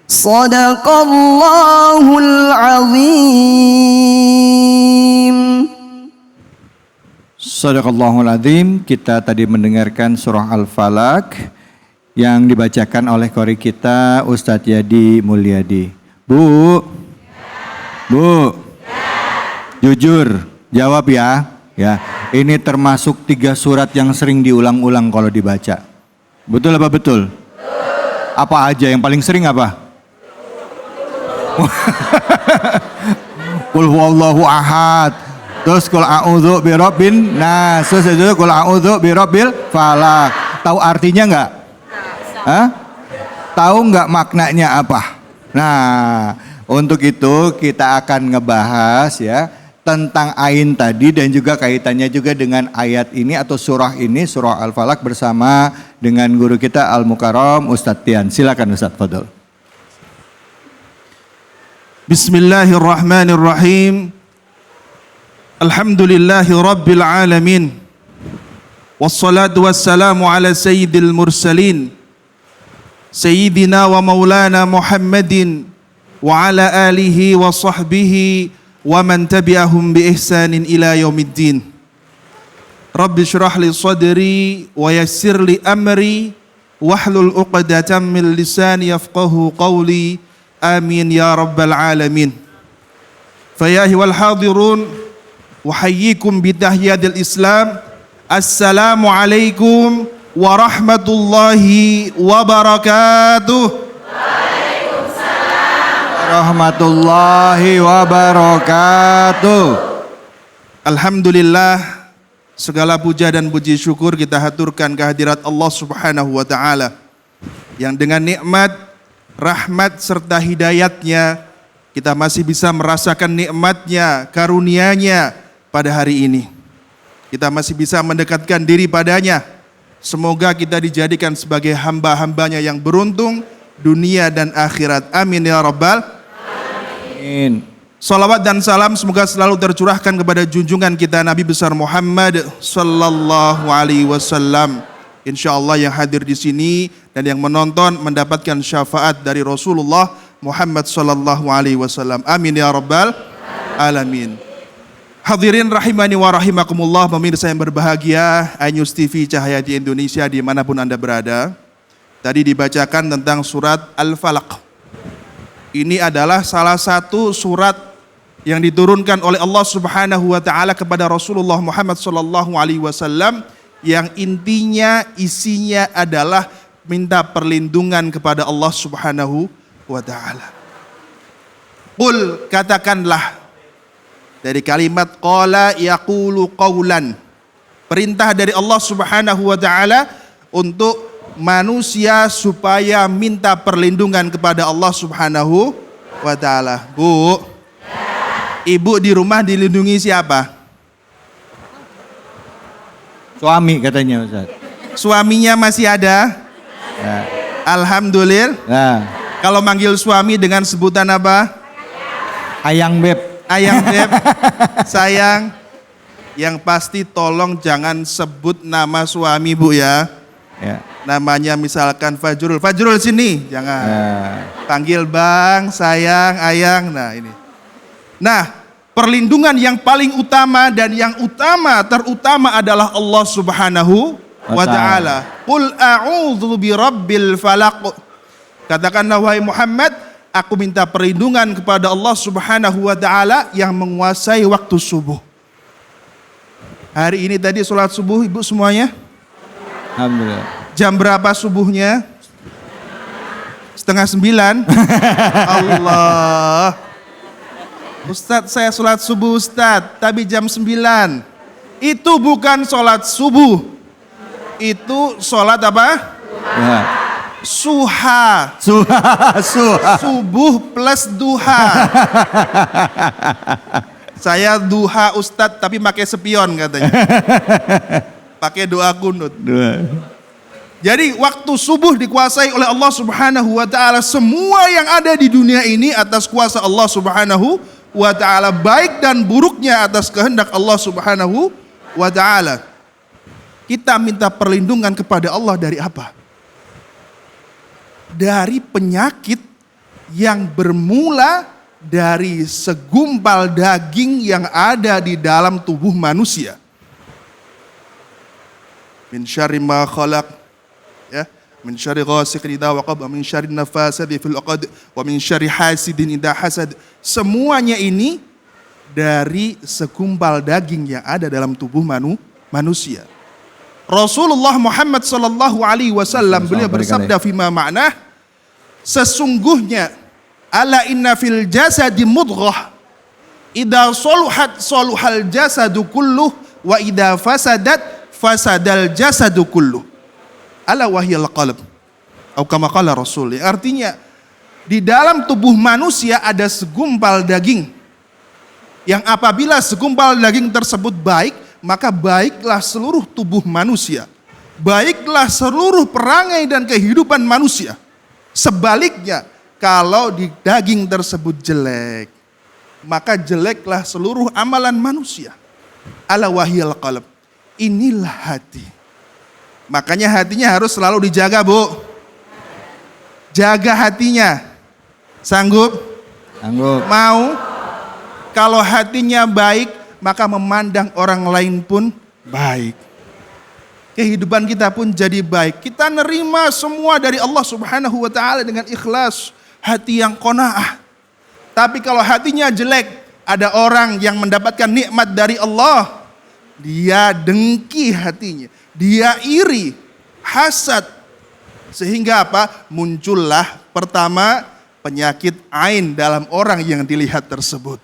صدق الله العظيم. Sadaqallahul Azim. Kita tadi mendengarkan surah Al-Falaq yang dibacakan oleh qori kita Ustadz Yadi Mulyadi. Bu, jujur jawab ya. Ya, ini termasuk 3 surat yang sering diulang-ulang kalau dibaca. Betul apa betul? Apa aja yang paling sering apa? Qul huwallahu ahad. Terus qul a'udzu birabbin nas. Terus itu qul a'udzu birabbil falaq. Tahu artinya enggak? Hah? Tahu enggak maknanya apa? Nah, untuk itu kita akan ngebahas ya tentang ain tadi dan juga kaitannya juga dengan ayat ini atau surah ini, surah Al-Falaq bersama dengan guru kita Al-Mukarram Ustadz Tian. Silakan Ustadz, fadhol. Bismillahirrahmanirrahim. Alhamdulillahi rabbil alamin. Wassalatu wassalamu ala sayyidil mursalin. Sayyidina wa maulana Muhammadin wa ala alihi wa sahbihi wa man tabi'ahum bi ihsanin ila yaumiddin. Rabbi shrah li sadri wa yassir li amri wahlul 'uqdatam min lisani yafqahu qawli. Amin ya rabbal alamin. Fa ya ayyuhal hadirun uhayyikum bi tahiyatil Islam. Assalamu alaikum warahmatullahi wabarakatuh. Warahmatullahi wabarakatuh. Alhamdulillah, segala puja dan puji syukur kita haturkan kehadirat Allah Subhanahu wa taala yang dengan nikmat, rahmat serta hidayatnya kita masih bisa merasakan nikmatnya, karunia-Nya pada hari ini. Kita masih bisa mendekatkan diri padanya. Semoga kita dijadikan sebagai hamba-hambanya yang beruntung dunia dan akhirat. Amin ya rabbal. Amin. Salawat dan salam semoga selalu tercurahkan kepada junjungan kita Nabi besar Muhammad sallallahu alaihi wasallam. Insyaallah yang hadir di sini dan yang menonton mendapatkan syafaat dari Rasulullah Muhammad sallallahu alaihi wasallam. Amin ya rabbal alamin. Hadirin rahimani wa rahimakumullah, pemirsa yang berbahagia, iNews TV Cahaya di Indonesia dimanapun Anda berada. Tadi dibacakan tentang surat Al-Falaq. Ini adalah salah satu surat yang diturunkan oleh Allah Subhanahu wa taala kepada Rasulullah Muhammad sallallahu alaihi wasallam yang intinya isinya adalah minta perlindungan kepada Allah Subhanahu wa taala. Qul, katakanlah, dari kalimat qala yaqulu qaulan. Perintah dari Allah Subhanahu wa taala untuk manusia supaya minta perlindungan kepada Allah Subhanahu wa taala. Bu, ibu di rumah dilindungi siapa? Suami katanya Ustaz. Suaminya masih ada? Ya. Alhamdulillah. Nah, Kalau manggil suami dengan sebutan apa? ayang beb. Ayang beb, sayang. Yang pasti tolong jangan sebut nama suami bu ya. Ya. Namanya misalkan Fajrul. Fajrul sini, jangan. Nah. Panggil bang, sayang, ayang. Nah ini. Nah, perlindungan yang paling utama dan yang terutama adalah Allah Subhanahu wa taala. Qul a'udzu birabbil falaq. Katakanlah wahai Muhammad, aku minta perlindungan kepada Allah Subhanahu wa taala yang menguasai waktu subuh. Hari ini tadi sholat subuh ibu semuanya? Alhamdulillah. Jam berapa subuhnya? 8:30. Allah. Ustadz, saya sholat subuh Ustadz, tapi jam 9. Itu bukan sholat subuh. Itu sholat apa? Ya. Suha. Suha. Subuh plus duha. Saya duha Ustadz tapi pakai spion katanya. Pakai doa kunut. Jadi waktu subuh dikuasai oleh Allah Subhanahu wa taala. Semua yang ada di dunia ini atas kuasa Allah Subhanahu wa taala, baik dan buruknya atas kehendak Allah Subhanahu wa taala. Kita minta perlindungan kepada Allah dari apa? Dari penyakit yang bermula dari segumpal daging yang ada di dalam tubuh manusia. Min syarri ma khalaq, ya, min syarri ghasiqin idza waqab, wa min syarri nafasati fil 'uqad, wa min syarri hasidin idza hasad. Semuanya ini dari segumpal daging yang ada dalam tubuh manusia. Rasulullah Muhammad sallallahu alaihi wasallam beliau bersabda fima ma'nah, sesungguhnya ala inna fil jasadi mudghah idza saluhat saluhal jasadu kulluh wa idza fasadat fasadal jasadu kulluh ala wahyal qalb atau kama qala Rasul. Artinya di dalam tubuh manusia ada segumpal daging yang apabila segumpal daging tersebut baik, maka baiklah seluruh tubuh manusia, baiklah seluruh perangai dan kehidupan manusia. Sebaliknya, kalau di daging tersebut jelek, maka jeleklah seluruh amalan manusia. Ala wahyal qalb. Inilah hati. Makanya hatinya harus selalu dijaga, Bu. Jaga hatinya. Sanggup? Sanggup. Mau? Kalau hatinya baik, maka memandang orang lain pun baik. Kehidupan kita pun jadi baik. Kita nerima semua dari Allah Subhanahu wa taala dengan ikhlas, hati yang qanaah. Tapi kalau hatinya jelek, ada orang yang mendapatkan nikmat dari Allah, dia dengki hatinya, dia iri, hasad. Sehingga apa? Muncullah pertama penyakit ain dalam orang yang dilihat tersebut.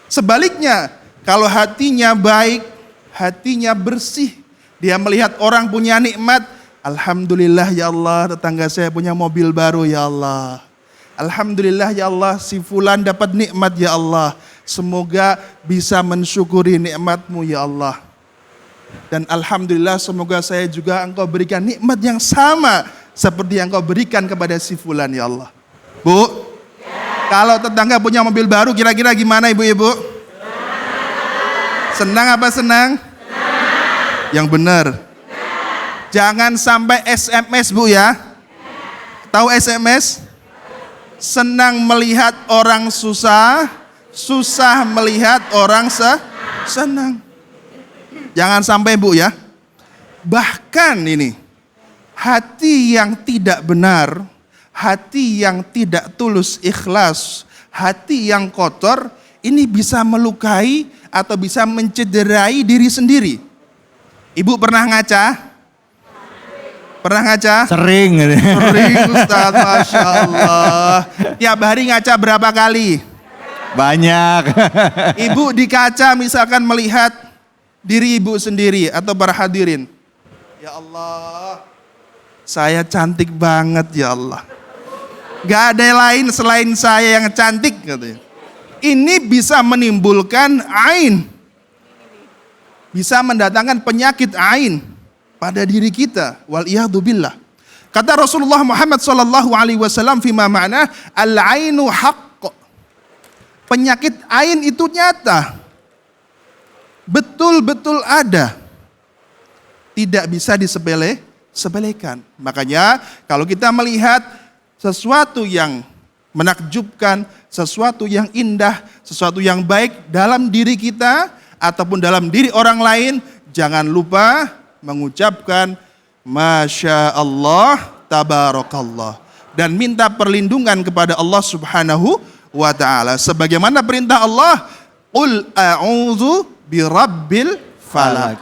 Sebaliknya, kalau hatinya baik, hatinya bersih, dia melihat orang punya nikmat, alhamdulillah ya Allah, tetangga saya punya mobil baru ya Allah. Alhamdulillah ya Allah, si fulan dapat nikmat ya Allah. Semoga bisa mensyukuri nikmat-Mu ya Allah. Dan alhamdulillah semoga saya juga Engkau berikan nikmat yang sama seperti yang Engkau berikan kepada si fulan ya Allah. Bu, kalau tetangga punya mobil baru kira-kira gimana ibu-ibu? Senang apa senang? Yang benar. Jangan sampai SMS, Bu, ya. Tahu SMS? Senang melihat orang susah, susah melihat orang senang. Jangan sampai, Bu, ya. Bahkan ini, hati yang tidak benar, hati yang tidak tulus ikhlas, hati yang kotor, ini bisa melukai atau bisa mencederai diri sendiri. Ibu pernah ngaca? Pernah ngaca? Sering. Sering, Ustaz, Masya Allah. Tiap hari ngaca berapa kali? Banyak. Ibu di kaca misalkan melihat diri ibu sendiri atau para hadirin. Ya Allah, saya cantik banget ya Allah. Gak ada lain selain saya yang cantik katanya. Ini bisa menimbulkan ain. Bisa mendatangkan penyakit ain pada diri kita. Waliyahzubillah. Kata Rasulullah Muhammad sallallahu alaihi wasallam fima ma'na al-ainu haqq. Penyakit ain itu nyata. Betul-betul ada. Tidak bisa disepelekan. Makanya kalau kita melihat sesuatu yang menakjubkan, sesuatu yang indah, sesuatu yang baik dalam diri kita ataupun dalam diri orang lain, jangan lupa mengucapkan Masya Allah, Tabarakallah. Dan minta perlindungan kepada Allah Subhanahu wa ta'ala. Sebagaimana perintah Allah, Qul a'udzu birabbil falak.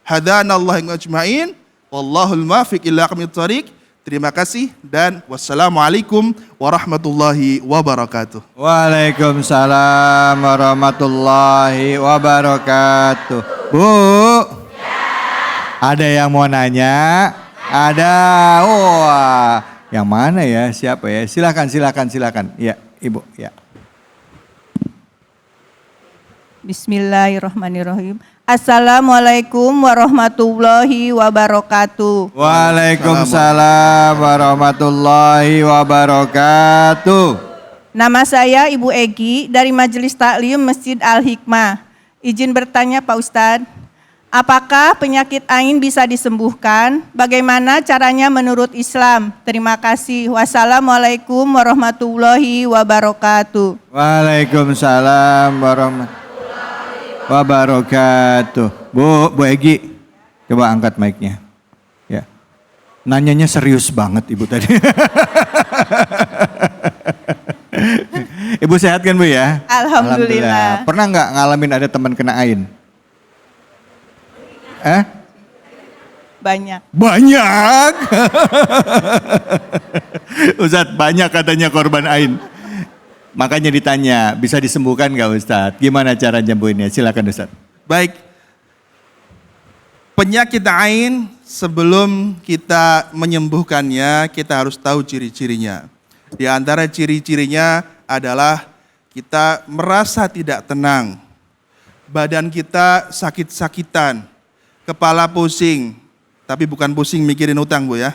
Hadanallahu ajma'in. Wallahul muwaffiq ila aqwamit thoriq. Terima kasih dan wassalamualaikum warahmatullahi wabarakatuh. Waalaikumsalam warahmatullahi wabarakatuh. Bu. Ada yang mau nanya? Ada. Wah, yang mana ya? Siapa ya? Silakan. Ya, Ibu. Ya. Bismillahirrahmanirrahim. Assalamualaikum warahmatullahi wabarakatuh. Waalaikumsalam warahmatullahi wabarakatuh. Nama saya Ibu Egi dari Majelis Taklim Masjid Al-Hikmah. Izin bertanya Pak Ustadz, apakah penyakit ain bisa disembuhkan? Bagaimana caranya menurut Islam? Terima kasih. Wassalamualaikum warahmatullahi wabarakatuh. Waalaikumsalam warahmatullahi wabarakatuh. Bu Egi, coba angkat mic-nya. Ya. Nanyanya serius banget Ibu tadi. Ibu sehat kan Bu ya? Alhamdulillah. Pernah nggak ngalamin ada teman kena ain? Banyak. Banyak. Ustadz, banyak katanya korban ain. Makanya ditanya, bisa disembuhkan nggak Ustadz? Gimana cara nyembuhinnya? Silakan Ustadz. Baik. Penyakit ain sebelum kita menyembuhkannya, kita harus tahu ciri-cirinya. Di antara ciri-cirinya adalah kita merasa tidak tenang. Badan kita sakit-sakitan, kepala pusing. Tapi bukan pusing mikirin utang Bu ya.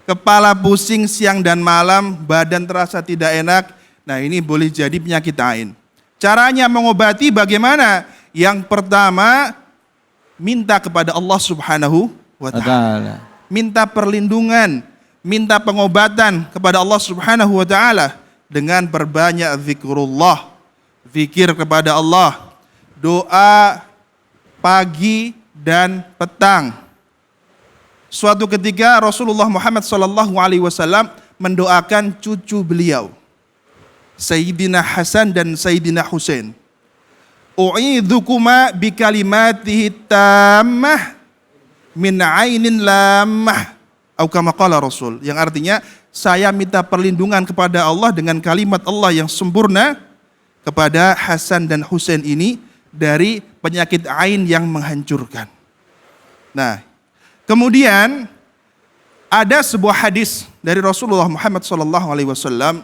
Kepala pusing siang dan malam, badan terasa tidak enak. Nah ini boleh jadi penyakit ain. Caranya mengobati bagaimana? Yang pertama, minta kepada Allah Subhanahu wa Ta'ala. Minta perlindungan, minta pengobatan kepada Allah Subhanahu wa Ta'ala dengan berbanyak zikrullah, zikir kepada Allah, doa pagi dan petang. Suatu ketika Rasulullah Muhammad SAW mendoakan cucu beliau, Sayyidina Hasan dan Sayyidina Husain. U'idhukuma bikalimatihi tammah min ainin lamah. Atau kama qala Rasul. Yang artinya, saya minta perlindungan kepada Allah dengan kalimat Allah yang sempurna kepada Hasan dan Husain ini dari penyakit ain yang menghancurkan. Nah, kemudian ada sebuah hadis dari Rasulullah Muhammad SAW.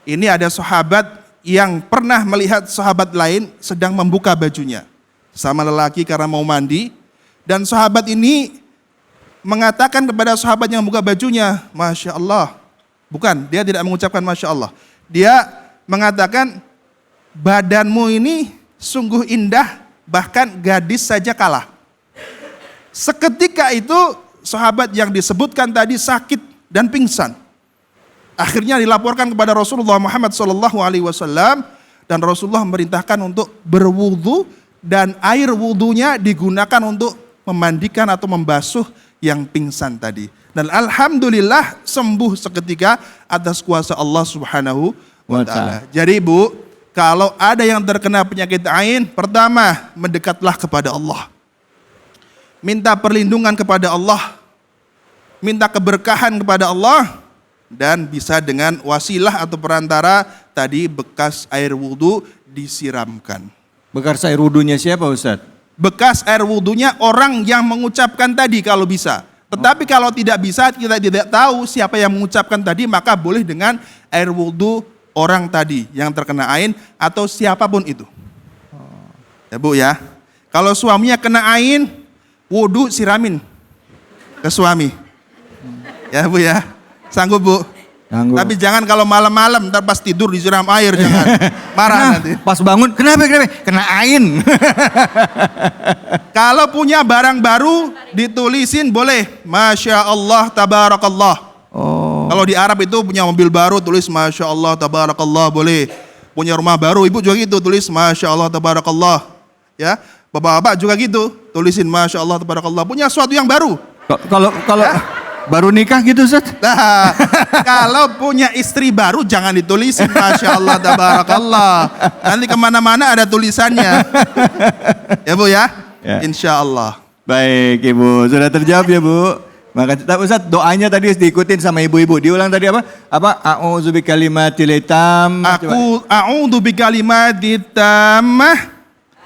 Ini ada sahabat yang pernah melihat sahabat lain sedang membuka bajunya sama lelaki karena mau mandi, dan sahabat ini mengatakan kepada sahabat yang membuka bajunya, Masya Allah. Bukan, dia tidak mengucapkan Masya Allah. Dia mengatakan, badanmu ini sungguh indah, bahkan gadis saja kalah. Seketika itu sahabat yang disebutkan tadi sakit dan pingsan. Akhirnya dilaporkan kepada Rasulullah Muhammad SAW, dan Rasulullah memerintahkan untuk berwudu, dan air wudunya digunakan untuk memandikan atau membasuh yang pingsan tadi. Dan alhamdulillah sembuh seketika atas kuasa Allah Subhanahu wa Ta'ala. Jadi Bu, kalau ada yang terkena penyakit ain, pertama mendekatlah kepada Allah. Minta perlindungan kepada Allah, minta keberkahan kepada Allah, dan bisa dengan wasilah atau perantara tadi bekas air wudhu disiramkan. Bekas air wudhunya siapa Ustadz? Bekas air wudhunya orang yang mengucapkan tadi kalau bisa. Tetapi kalau tidak bisa, kita tidak tahu siapa yang mengucapkan tadi, maka boleh dengan air wudhu orang tadi yang terkena ain atau siapapun itu. Ya Bu ya, kalau suaminya kena ain, wudhu siramin ke suami. Ya Bu ya, sanggup Bu? Sanggup. Tapi jangan kalau malam-malam ntar pas tidur disiram air, jangan. Marah nanti. Pas bangun, kenapa? Kena ain. Kalau punya barang baru ditulisin boleh, Masya Allah Tabarakallah. Kalau di Arab itu punya mobil baru tulis Masya Allah Tabarakallah boleh. Punya rumah baru ibu juga gitu tulis Masya Allah Tabarakallah. Ya, bapak-bapak juga gitu tulisin Masya Allah Tabarakallah. Punya sesuatu yang baru. Kalau baru nikah gitu Ustaz? Nah, kalau punya istri baru jangan ditulisin Masya Allah Tabarakallah. Nanti kemana-mana ada tulisannya. Ya Bu ya? Insya Allah. Baik Ibu, sudah terjawab ya Bu. Makasih Ustaz, doanya tadi diikutin sama ibu-ibu. Diulang tadi apa? A'udzu bikalimatil tammah. A'udzu bikalimatit tammah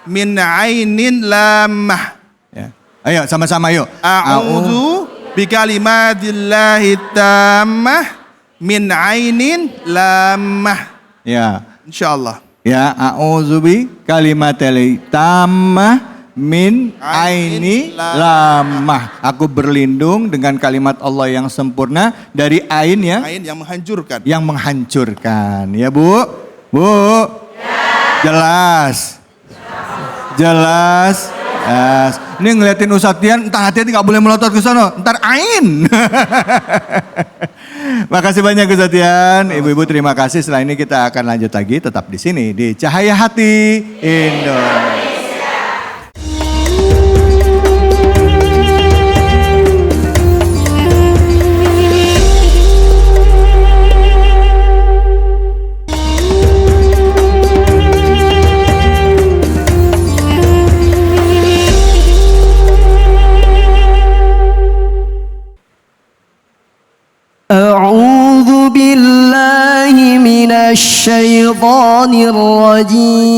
min ainin lamah. Ya. Ayo sama-sama yuk. A'udzu bikalimatillahi tammah min ainin lamah. Ya. Insyaallah. Ya, a'udzubi kalimatil tammah min aini lamah. Aku berlindung dengan kalimat Allah yang sempurna dari ain Ain yang menghancurkan. yang menghancurkan. Ya, Bu? Bu? Jelas? Jelas? Yes. Ini ngeliatin Ustadz Tian, entar hati-hati gak boleh melotot ke sana, entar ain. Makasih banyak Ustadz Tian. Ibu-ibu terima kasih. Setelah ini kita akan lanjut lagi tetap di sini di Cahaya Hati Indonesia. أعوذ بالله من الشيطان الرجيم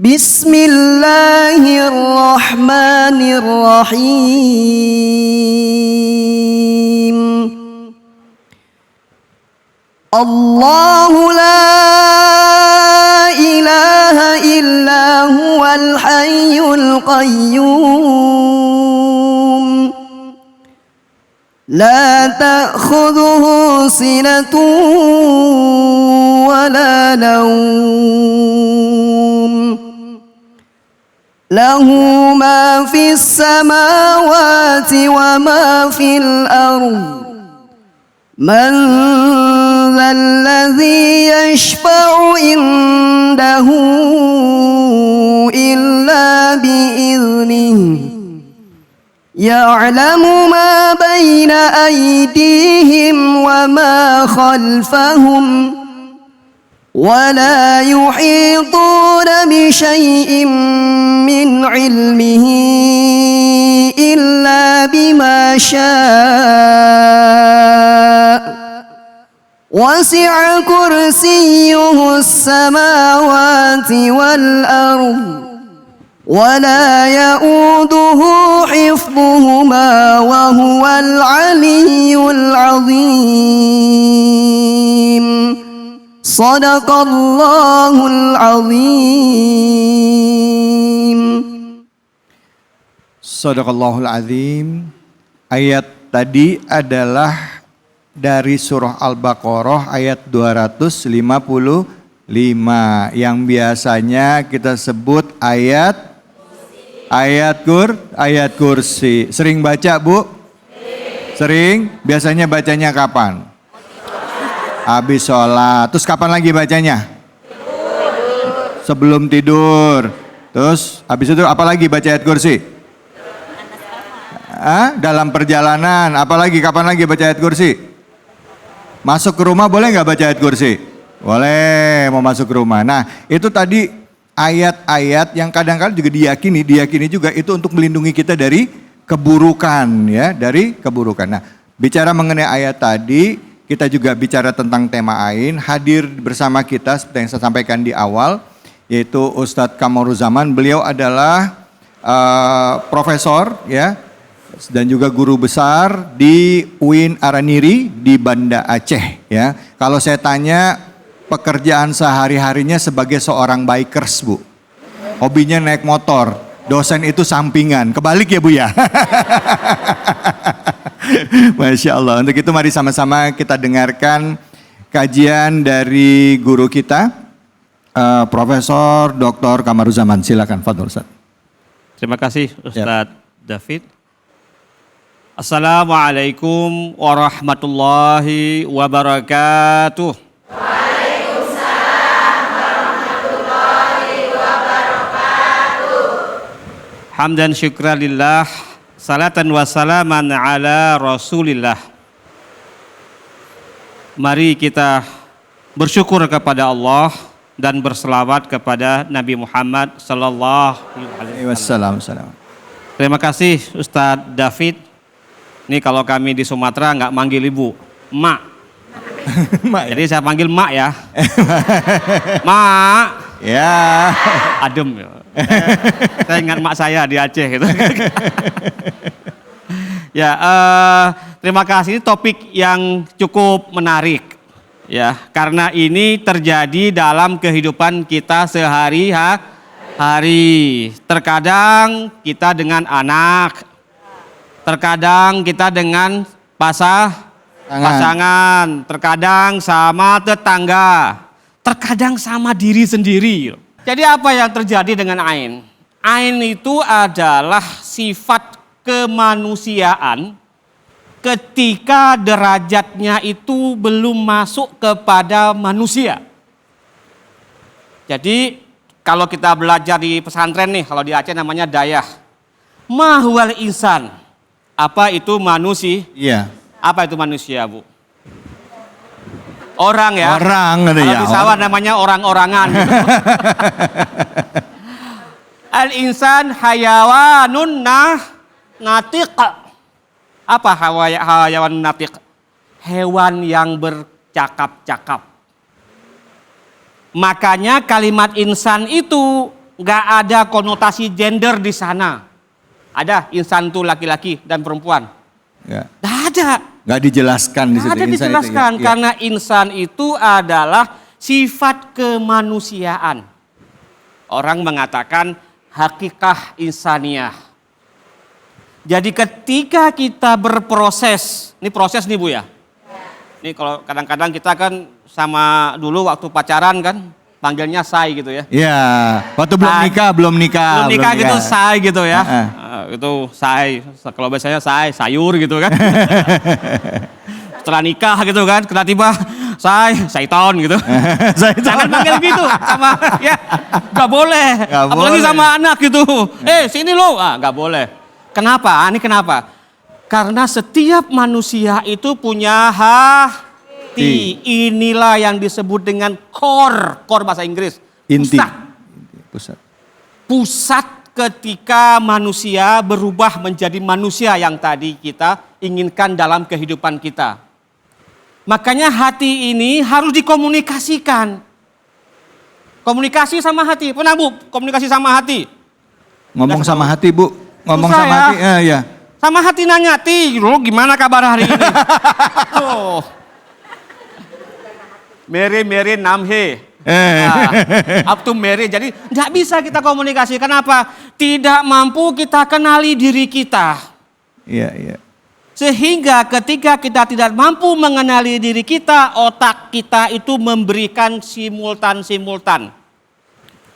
بسم الله الرحمن الرحيم الله لا إله إلا هو الحي القيوم لا تأخذه سنة ولا نوم له ما في السماوات وما في الأرض من ذا الذي يشفع عنده إلا بإذنه يعلم ما بين أيديهم وما خلفهم ولا يحيطون بشيء من علمه إلا بما شاء وسع كرسيه السماوات والأرض ولا يؤوده حفظهما وهو العلي العظيم صدق الله العظيم. Sadaqallahul azim. Ayat tadi adalah dari surah Al-Baqarah ayat 255 yang biasanya kita sebut ayat kursi. Sering baca, Bu? Sering. Biasanya bacanya kapan? Habis sholat. Terus kapan lagi bacanya? Sebelum tidur. Terus habis itu apa lagi baca ayat kursi? Dalam perjalanan. Apalagi kapan lagi baca ayat kursi? Masuk ke rumah boleh nggak baca ayat kursi? Boleh, mau masuk ke rumah. Nah, itu tadi ayat-ayat yang kadang-kadang juga diyakini juga itu untuk melindungi kita dari keburukan, ya, dari keburukan. Nah, bicara mengenai ayat tadi, kita juga bicara tentang tema ain. Hadir bersama kita seperti yang saya sampaikan di awal, yaitu Ustadz Kamaruzzaman. Beliau adalah profesor, ya, dan juga guru besar di UIN Araniri di Banda Aceh, ya. Kalau saya tanya pekerjaan sehari-harinya sebagai seorang bikers, Bu. Hobinya naik motor, dosen itu sampingan. Kebalik ya, Bu, ya. Masya Allah. Untuk itu mari sama-sama kita dengarkan kajian dari guru kita, Profesor Dr. Kamaruzzaman. Silakan, Fadhol Ustaz. Terima kasih Ustadz David. Assalamualaikum warahmatullahi wabarakatuh. Waalaikumsalam warahmatullahi wabarakatuh. Hamdan syukranillah, salatan wa salaman ala rasulillah. Mari kita bersyukur kepada Allah dan berselawat kepada Nabi Muhammad sallallahu alaihi wasallam. Terima kasih Ustadz David. Ini kalau kami di Sumatera nggak manggil ibu, mak. Jadi saya panggil mak ya. Mak. Ya. Adem. Ya. Saya ingat mak saya di Aceh gitu. Ya, terima kasih. Ini topik yang cukup menarik. Ya, karena ini terjadi dalam kehidupan kita sehari-hari. Terkadang kita dengan anak, terkadang kita dengan pasangan, terkadang sama tetangga, terkadang sama diri sendiri. Jadi apa yang terjadi dengan ain? Ain itu adalah sifat kemanusiaan ketika derajatnya itu belum masuk kepada manusia. Jadi kalau kita belajar di pesantren nih, kalau di Aceh namanya dayah. Mahwal insan. Apa itu manusia? Iya. Apa itu manusia, Bu? Orang ya. Orang Kalau ya. di sawah namanya orang-orangan. Gitu. Al-insan hayawanun natiq. Apa hayawan natiq? Hewan yang bercakap-cakap. Makanya kalimat insan itu nggak ada konotasi gender di sana. Ada insan itu laki-laki dan perempuan. Ya. Nggak ada. Nggak dijelaskan di situ. Ada insan dijelaskan itu, ya. karena insan itu adalah sifat kemanusiaan. Orang mengatakan hakikah insaniyah. Jadi ketika kita berproses, ini proses nih Bu ya. Ini kalau kadang-kadang kita kan sama dulu waktu pacaran kan panggilnya say gitu ya. Iya, waktu belum nikah. Belum nikah gitu say gitu ya. Itu say, kalau biasanya sayur gitu kan. Setelah nikah gitu kan, tiba-tiba Saiton gitu. Jangan panggil gitu sama ya. Gak boleh. Apalagi sama anak gitu. Sini lo. Gak boleh. Kenapa? Ini kenapa? Karena setiap manusia itu punya hati. Inilah yang disebut dengan core bahasa Inggris. Inti. Pusat ketika manusia berubah menjadi manusia yang tadi kita inginkan dalam kehidupan kita. Makanya hati ini harus dikomunikasikan. Komunikasi sama hati. Pernah Bu komunikasi sama hati? Ngomong sama hati Bu. Ngomong Susah sama ya. hati. Ya. Sama hati nanya, lu gimana kabar hari ini? Oh. Mary namhe. Up to Mary. Jadi nggak bisa kita komunikasi. Kenapa? Tidak mampu kita kenali diri kita. Iya. Sehingga ketika kita tidak mampu mengenali diri kita, otak kita itu memberikan simultan.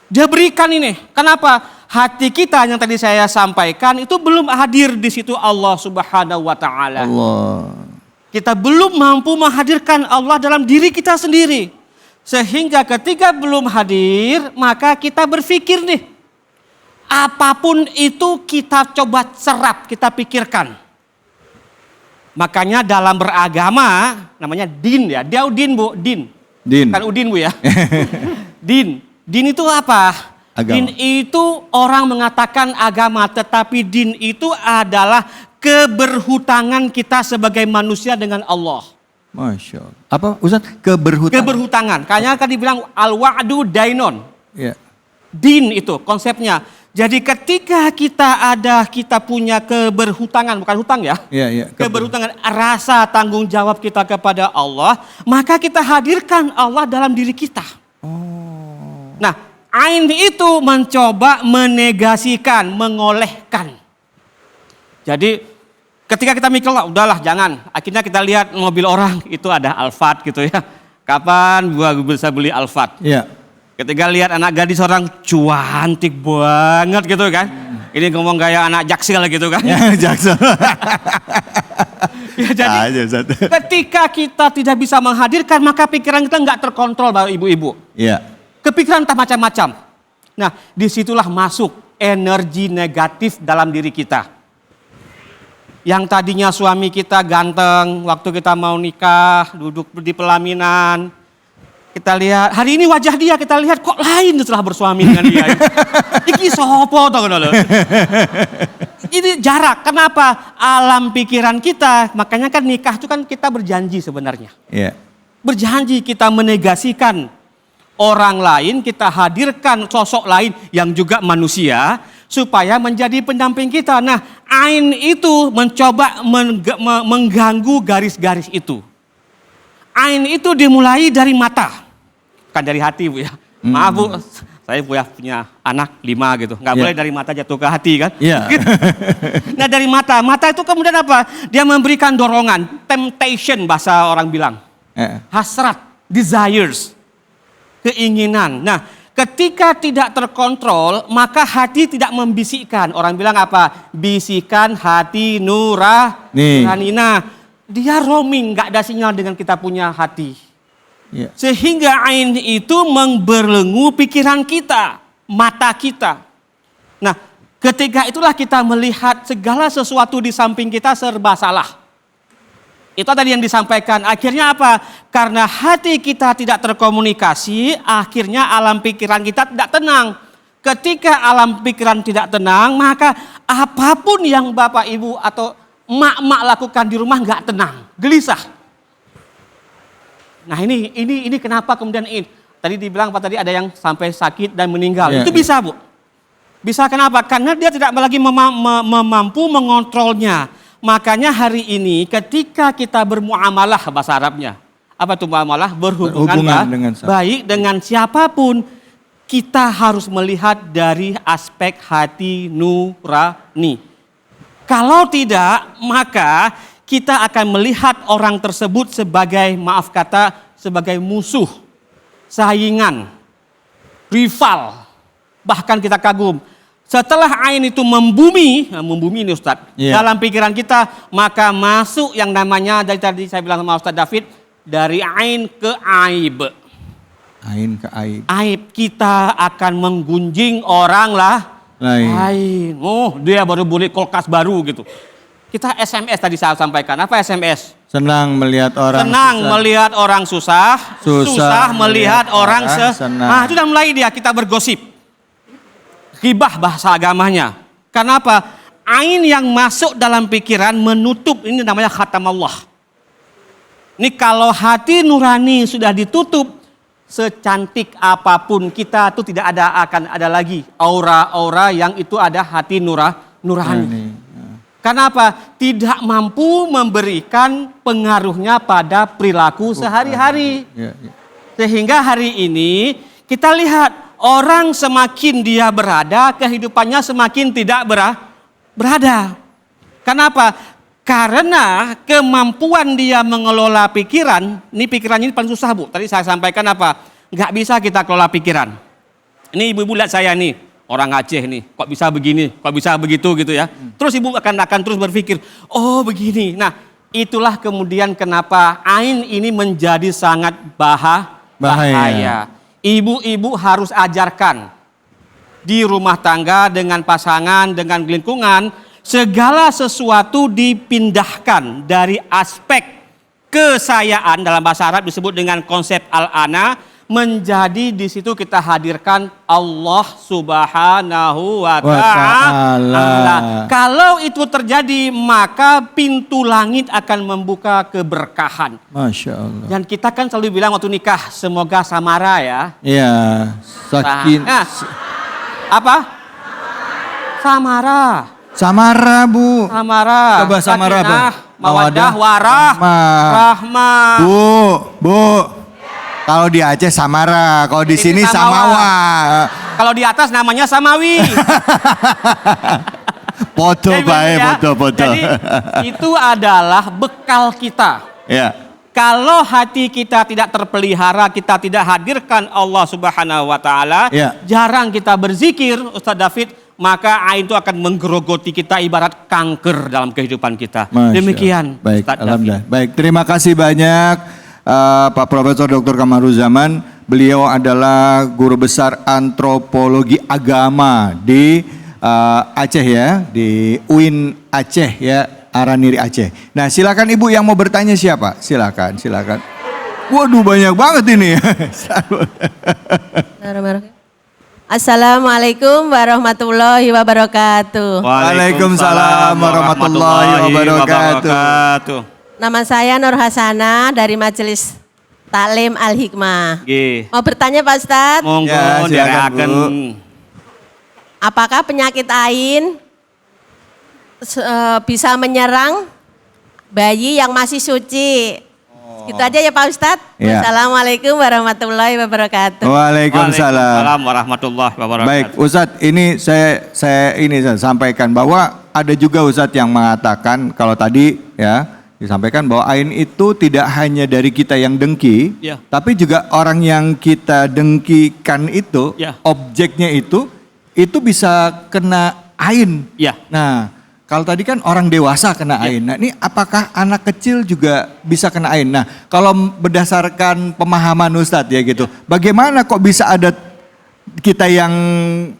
Dia berikan ini. Kenapa? Hati kita yang tadi saya sampaikan itu belum hadir di situ Allah Subhanahu wa taala. Allah. Kita belum mampu menghadirkan Allah dalam diri kita sendiri. Sehingga ketika belum hadir, maka kita berpikir nih. Apapun itu kita coba serap, kita pikirkan. Makanya dalam beragama, namanya din ya. Dia udin Bu, din. Kan udin Bu ya. Din itu apa? Agama. Din itu orang mengatakan agama, tetapi din itu adalah keberhutangan kita sebagai manusia dengan Allah. Masya Allah. Apa Ustaz? Keberhutangan. Kayaknya kan dibilang al-wa'du dainon. Ya. Din itu konsepnya. Jadi ketika kita punya keberhutangan, bukan hutang ya. Iya. Keberhutangan, rasa tanggung jawab kita kepada Allah, maka kita hadirkan Allah dalam diri kita. Nah, ain itu mencoba menegasikan, mengolehkan. Jadi ketika kita mikir, udahlah jangan. Akhirnya kita lihat mobil orang, itu ada Alphard gitu ya. Kapan gua bisa beli Alphard? Iya. Ketika lihat anak gadis orang cantik banget gitu kan. Ini ngomong gaya anak Jaksel gitu kan. Jaksel. Ya, jadi ketika kita tidak bisa menghadirkan, maka pikiran kita nggak terkontrol Bapak Ibu-Ibu. Iya. Kepikiran tak macam-macam. Nah, disitulah masuk energi negatif dalam diri kita. Yang tadinya suami kita ganteng, waktu kita mau nikah, duduk di pelaminan, kita lihat, hari ini wajah dia kita lihat kok lain setelah bersuami dengan dia. Iki sopo tau kan? Ini jarak, kenapa? Alam pikiran kita, makanya kan nikah itu kan kita berjanji sebenarnya. Iya. Berjanji kita menegasikan orang lain, kita hadirkan sosok lain yang juga manusia supaya menjadi pendamping kita. Nah, ain itu mencoba mengganggu garis-garis itu. Ain itu dimulai dari mata, bukan dari hati, Bu ya. Maaf, Bu, saya punya anak 5 gitu. Nggak boleh dari mata jatuh ke hati kan. Nah, dari mata. Mata itu kemudian apa? Dia memberikan dorongan, temptation bahasa orang bilang. Hasrat, desires, keinginan. Nah, ketika tidak terkontrol, maka hati tidak membisikkan. Orang bilang apa? Bisikan hati nurani. Nah, dia roaming, nggak ada sinyal dengan kita punya hati. Sehingga ain itu membelenggu pikiran kita, mata kita. Nah, ketika itulah kita melihat segala sesuatu di samping kita serba salah. Itu tadi yang disampaikan. Akhirnya apa? Karena hati kita tidak terkomunikasi, akhirnya alam pikiran kita tidak tenang. Ketika alam pikiran tidak tenang, maka apapun yang Bapak Ibu atau emak-emak lakukan di rumah nggak tenang, gelisah. Nah ini kenapa kemudian tadi dibilang Pak tadi ada yang sampai sakit dan meninggal. Itu bisa, Bu. Bisa kenapa? Karena dia tidak lagi mampu mengontrolnya. Makanya hari ini ketika kita bermuamalah bahasa Arabnya. Apa itu muamalah? Berhubungan baik dengan siapapun. Kita harus melihat dari aspek hati nurani. Kalau tidak, maka kita akan melihat orang tersebut sebagai, maaf kata, sebagai musuh, saingan, rival, bahkan kita kagum. Setelah ain itu membumi ini Ustadz, dalam pikiran kita, maka masuk yang namanya, dari tadi saya bilang sama Ustadz David, dari ain ke aib. Ain ke aib. Aib, kita akan menggunjing orang lain. Oh, dia baru beli kulkas baru gitu. Kita SMS tadi saya sampaikan. Apa SMS? Senang melihat orang melihat orang susah, susah melihat orang senang. Nah, itu udah mulai kita bergosip. Ghibah bahasa agamanya. Kenapa? Ain yang masuk dalam pikiran menutup, ini namanya khatam Allah. Ini kalau hati nurani sudah ditutup, secantik apapun kita itu tidak akan ada lagi aura-aura yang itu ada hati nurani. Kenapa? Tidak mampu memberikan pengaruhnya pada perilaku sehari-hari. Sehingga hari ini kita lihat orang semakin dia berada, kehidupannya semakin tidak berada. Kenapa? Karena kemampuan dia mengelola pikiran, ini pikirannya ini paling susah, Bu. Tadi saya sampaikan apa? Nggak bisa kita kelola pikiran. Ini ibu-ibu lihat saya nih. Orang Aceh nih, kok bisa begini, kok bisa begitu gitu ya. Terus ibu akan terus berpikir, oh begini. Nah, itulah kemudian kenapa ain ini menjadi sangat bahaya. Ibu-ibu harus ajarkan di rumah tangga dengan pasangan, dengan lingkungan, segala sesuatu dipindahkan dari aspek kesayaan, dalam bahasa Arab disebut dengan konsep al-ana, menjadi di situ kita hadirkan Allah Subhanahu wa Ta'ala. Kalau itu terjadi, maka pintu langit akan membuka keberkahan. Masya Allah. Dan kita kan selalu bilang waktu nikah, semoga samara ya. Iya, sakin. Nah, apa? Samara, Bu. Samara. Coba samara, Bu. Mawadah, rahmah. Bu. Kalau di Aceh Samara, kalau di sini Samawa. Kalau di atas namanya Samawi. Foto baik, foto. Jadi itu adalah bekal kita. Ya. Kalau hati kita tidak terpelihara, kita tidak hadirkan Allah Subhanahu wa Ta'ala, jarang kita berzikir, Ustadz David, maka ain itu akan menggerogoti kita ibarat kanker dalam kehidupan kita. Demikian. Baik, Ustadz alhamdulillah. David. Baik, terima kasih banyak. Pak Profesor Dr. Kamaruzaman, beliau adalah guru besar antropologi agama di Aceh ya, di UIN Aceh ya, Araniri Aceh. Nah, silakan Ibu yang mau bertanya siapa? Silakan. Waduh, banyak banget ini. Assalamualaikum warahmatullahi wabarakatuh. Waalaikumsalam warahmatullahi wabarakatuh. Nama saya Nur Hasanah dari Majelis Taklim Al-Hikmah. Nggih. Mau bertanya Pak Ustadz, Monggo Ya, silakan, nderekaken. Bu. apakah penyakit ain bisa menyerang bayi yang masih suci? Gitu aja ya Pak Ustadz. Ya. Assalamualaikum warahmatullahi wabarakatuh. Waalaikumsalam. Warahmatullahi wabarakatuh. Baik, Ustadz, ini saya sampaikan bahwa ada juga Ustadz yang mengatakan kalau tadi ya disampaikan bahwa ain itu tidak hanya dari kita yang dengki, Ya. tapi juga orang yang kita dengkikan itu, Ya. objeknya itu bisa kena ain. Ya. Nah, kalau tadi kan orang dewasa kena ain. Nah, ini apakah anak kecil juga bisa kena ain? Nah, kalau berdasarkan pemahaman Ustadz ya gitu, bagaimana kok bisa ada kita yang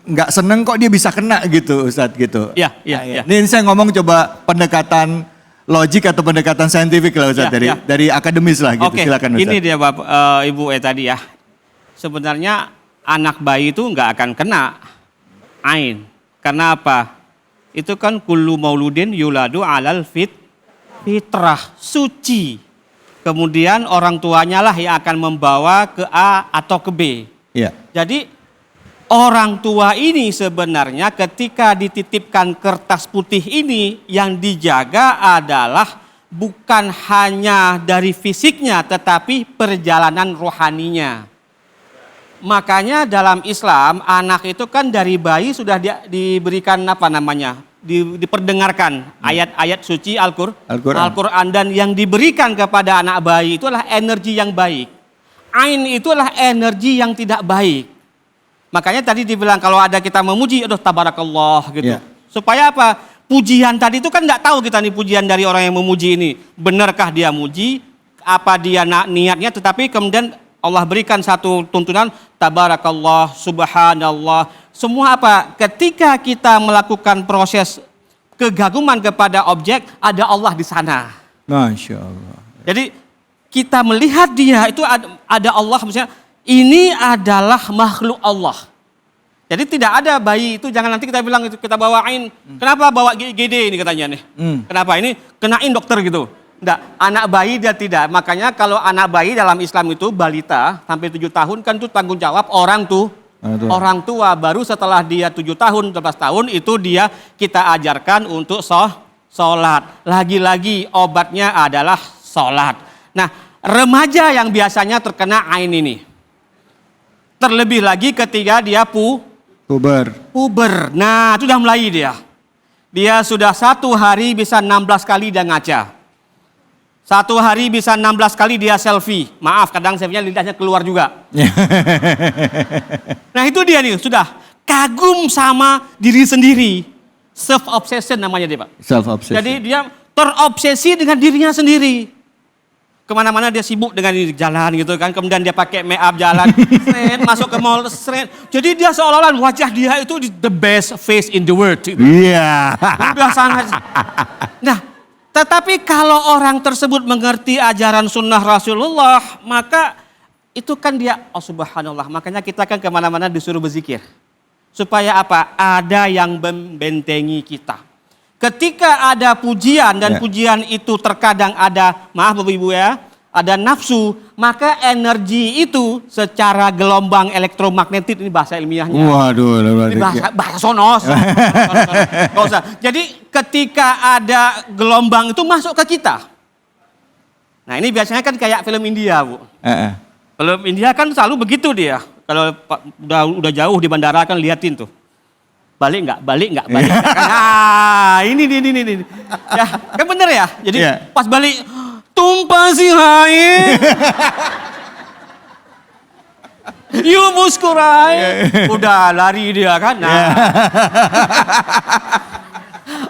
nggak seneng kok dia bisa kena gitu Ustadz gitu? Ya, ya, Nah, ya. Ini saya ngomong coba pendekatan logik atau pendekatan saintifik lah Ustadz Ya, ya. dari akademis lah gitu. Oke, Silakan Ustadz. ini dia Bapak, Ibu tadi ya. Sebenarnya anak bayi itu nggak akan kena ain. Karena apa? Itu kan kullu mauludin yuladu alal fitrah, suci. Kemudian orang tuanya lah yang akan membawa ke A atau ke B. Iya. Jadi orang tua ini sebenarnya ketika dititipkan kertas putih ini yang dijaga adalah bukan hanya dari fisiknya tetapi perjalanan rohaninya. Makanya dalam Islam anak itu kan dari bayi sudah diberikan apa namanya? Diperdengarkan ayat-ayat suci Al-Qur'an dan yang diberikan kepada anak bayi itu adalah energi yang baik. Ain itu adalah energi yang tidak baik. Makanya tadi dibilang kalau ada kita memuji, aduh tabarakallah gitu. Ya. Supaya apa? Pujian tadi itu kan nggak tahu kita nih pujian dari orang yang memuji ini. Benarkah dia muji? Apa dia niatnya? Tetapi kemudian Allah berikan satu tuntunan, tabarakallah, subhanallah. Semua apa? Ketika kita melakukan proses kegaguman kepada objek, ada Allah di sana. Masya Allah. Jadi kita melihat dia itu ada Allah, maksudnya ini adalah makhluk Allah. Jadi tidak ada bayi itu, jangan nanti kita bilang itu kita bawain. Kenapa bawa GD ini katanya nih? Kenapa ini kenain dokter gitu? Enggak, anak bayi dia tidak. Makanya kalau anak bayi dalam Islam itu balita sampai 7 tahun kan itu tanggung jawab orang tua. Baru setelah dia 7 tahun, 12 tahun itu dia kita ajarkan untuk sholat. Lagi-lagi obatnya adalah sholat. Nah, remaja yang biasanya terkena ain ini. Terlebih lagi ketika dia puber. Nah, itu sudah mulai dia. Dia sudah 1 hari bisa 16 kali dia ngaca. 1 hari bisa 16 kali dia selfie. Maaf, kadang selfie-nya lidahnya keluar juga. Nah itu dia nih, sudah kagum sama diri sendiri. Self obsession namanya dia Pak. Self obsession. Jadi dia terobsesi dengan dirinya sendiri. Kemana-mana dia sibuk dengan jalan gitu kan. Kemudian dia pakai make up jalan. Masuk ke mall. Jadi dia seolah-olah wajah dia itu the best face in the world. Iya. Udah sangat. Nah, tetapi kalau orang tersebut mengerti ajaran sunnah Rasulullah, maka itu kan dia, oh subhanallah, makanya kita kan kemana-mana disuruh berzikir. Supaya apa? Ada yang membentengi kita. Ketika ada pujian dan pujian itu terkadang ada, maaf Bapak Ibu ya, ada nafsu, maka energi itu secara gelombang elektromagnetik, ini bahasa ilmiahnya. Waduh, ini bahasa sonos. Nggak usah. Jadi ketika ada gelombang itu masuk ke kita. Nah ini biasanya kan kayak film India Bu. Film India kan selalu begitu dia. Kalau udah jauh di bandara kan liatin tuh. Balik nggak. Nah ini. Ya kan bener ya. Jadi pas balik tumpah si air. You muskurai. Udah lari dia kan. Nah.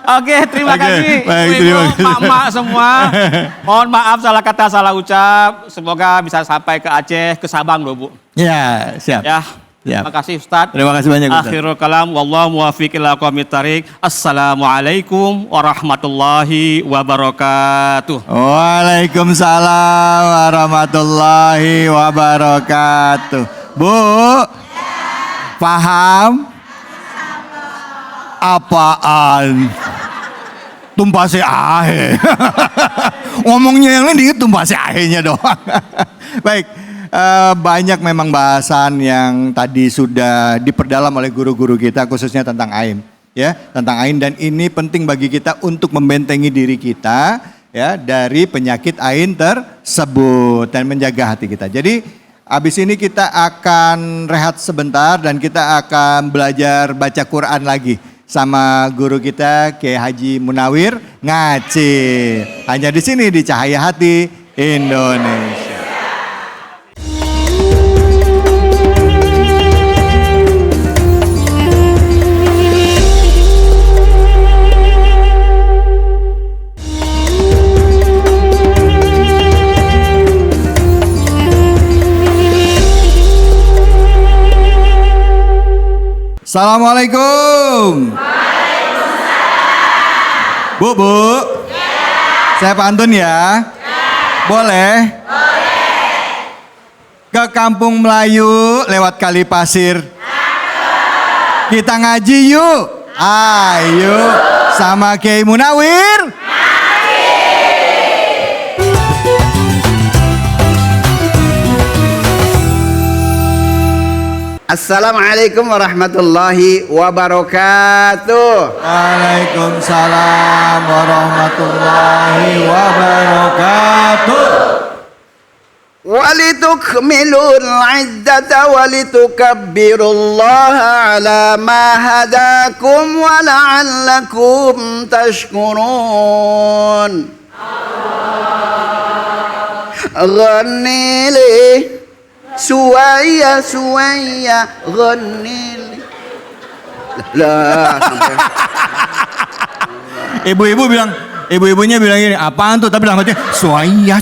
Oke, terima kasih. Baik, Ibu, mak-mak semua. Mohon maaf salah kata, salah ucap. Semoga bisa sampai ke Aceh, ke Sabang loh Bu. Ya, siap. Ya. Terima kasih Ustaz. Terima kasih banyak Ustaz. Akhirul kalam, wallahu muwaffiq ila aqwamit thariq. Assalamualaikum warahmatullahi wabarakatuh. Waalaikumsalam warahmatullahi wabarakatuh. Bu, paham? Apaan? Tumpah si ahe. Ngomongnya yang lain dikit tumpah si ahenya doang. Baik, banyak memang bahasan yang tadi sudah diperdalam oleh guru-guru kita khususnya tentang ain, ya, tentang ain, dan ini penting bagi kita untuk membentengi diri kita ya dari penyakit ain tersebut dan menjaga hati kita. Jadi habis ini kita akan rehat sebentar dan kita akan belajar baca Quran lagi sama guru kita Kiai Haji Munawir Ngacir. Hanya di sini di Cahaya Hati Indonesia. Assalamualaikum. Waalaikumsalam. Bu. Ya. Saya pantun ya. Ya. Boleh? Boleh. Ke Kampung Melayu lewat Kali Pasir. Ayo. Kita ngaji yuk. Ayo. Sama Kiai Munawir. Assalamualaikum warahmatullahi wabarakatuh. Waalaikumsalam warahmatullahi wabarakatuh. Walitukmilul iddata walitukabbirullaha ala ma hadakum wa la'allakum tashkurun. Ghanili Suwaya ghanili. Lah sampai. Ibu-ibunya bilang gini, apaan tuh? Tapi dalam hati, suwaya.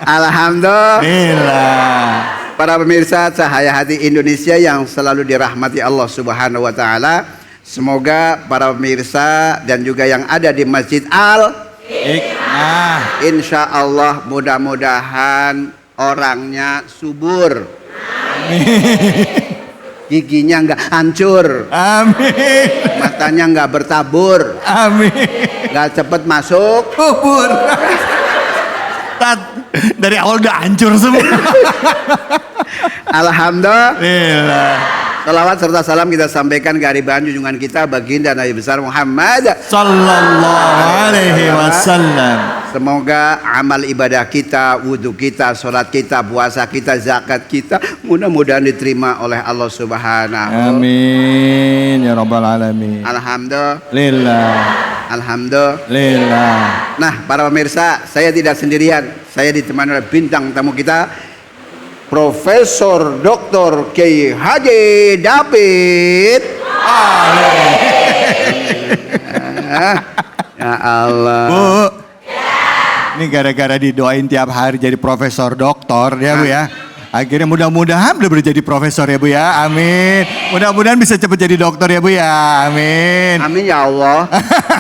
Alhamdulillah. Para pemirsa Cahaya Hati Indonesia yang selalu dirahmati Allah Subhanahu wa taala. Semoga para pemirsa dan juga yang ada di Masjid Al-Hikmah, insya Allah mudah-mudahan orangnya subur. Amin. Giginya nggak hancur. Amin. Matanya nggak bertabur. Amin. Nggak cepet masuk kubur. Dari awal udah hancur semua. Alhamdulillah. Salawat serta salam kita sampaikan ke haribahan junjungan kita baginda Nabi besar Muhammad sallallahu alaihi wasallam. Semoga amal ibadah kita, wudhu kita, sholat kita, puasa kita, zakat kita mudah-mudahan diterima oleh Allah Subhanahu. Amin ya rabbal alamin. Alhamdulillah. Alhamdulillah. Nah, para pemirsa, saya tidak sendirian. Saya ditemani oleh bintang tamu kita, Profesor Dr. Kiai Haji David. Ya Allah. Bu, ini gara-gara didoain tiap hari jadi profesor doktor ya Bu ya. Akhirnya mudah-mudahan boleh jadi profesor ya Bu ya. Amin. Mudah-mudahan bisa cepat jadi dokter ya Bu ya. Amin. Amin ya Allah.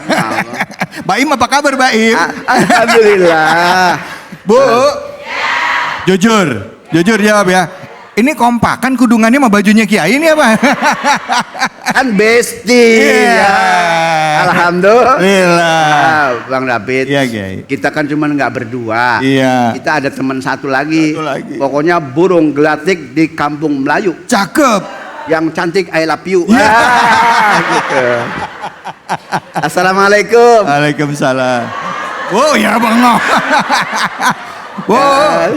Ya Allah. Baim apa kabar Baim? Alhamdulillah. Bu. Jujur jawab ya. Ini kompakan kudungannya sama bajunya Kiai ini apa? Kan besti. Ya. Alhamdulillah. Bang David. Iya, Kiai. Kita kan cuma nggak berdua. Iya. Kita ada teman satu lagi. Pokoknya burung gelatik di Kampung Melayu. Cakep. Yang cantik I love you. Ya. Gitu. Assalamualaikum. Waalaikumsalam. Oh ya Bang. Wow.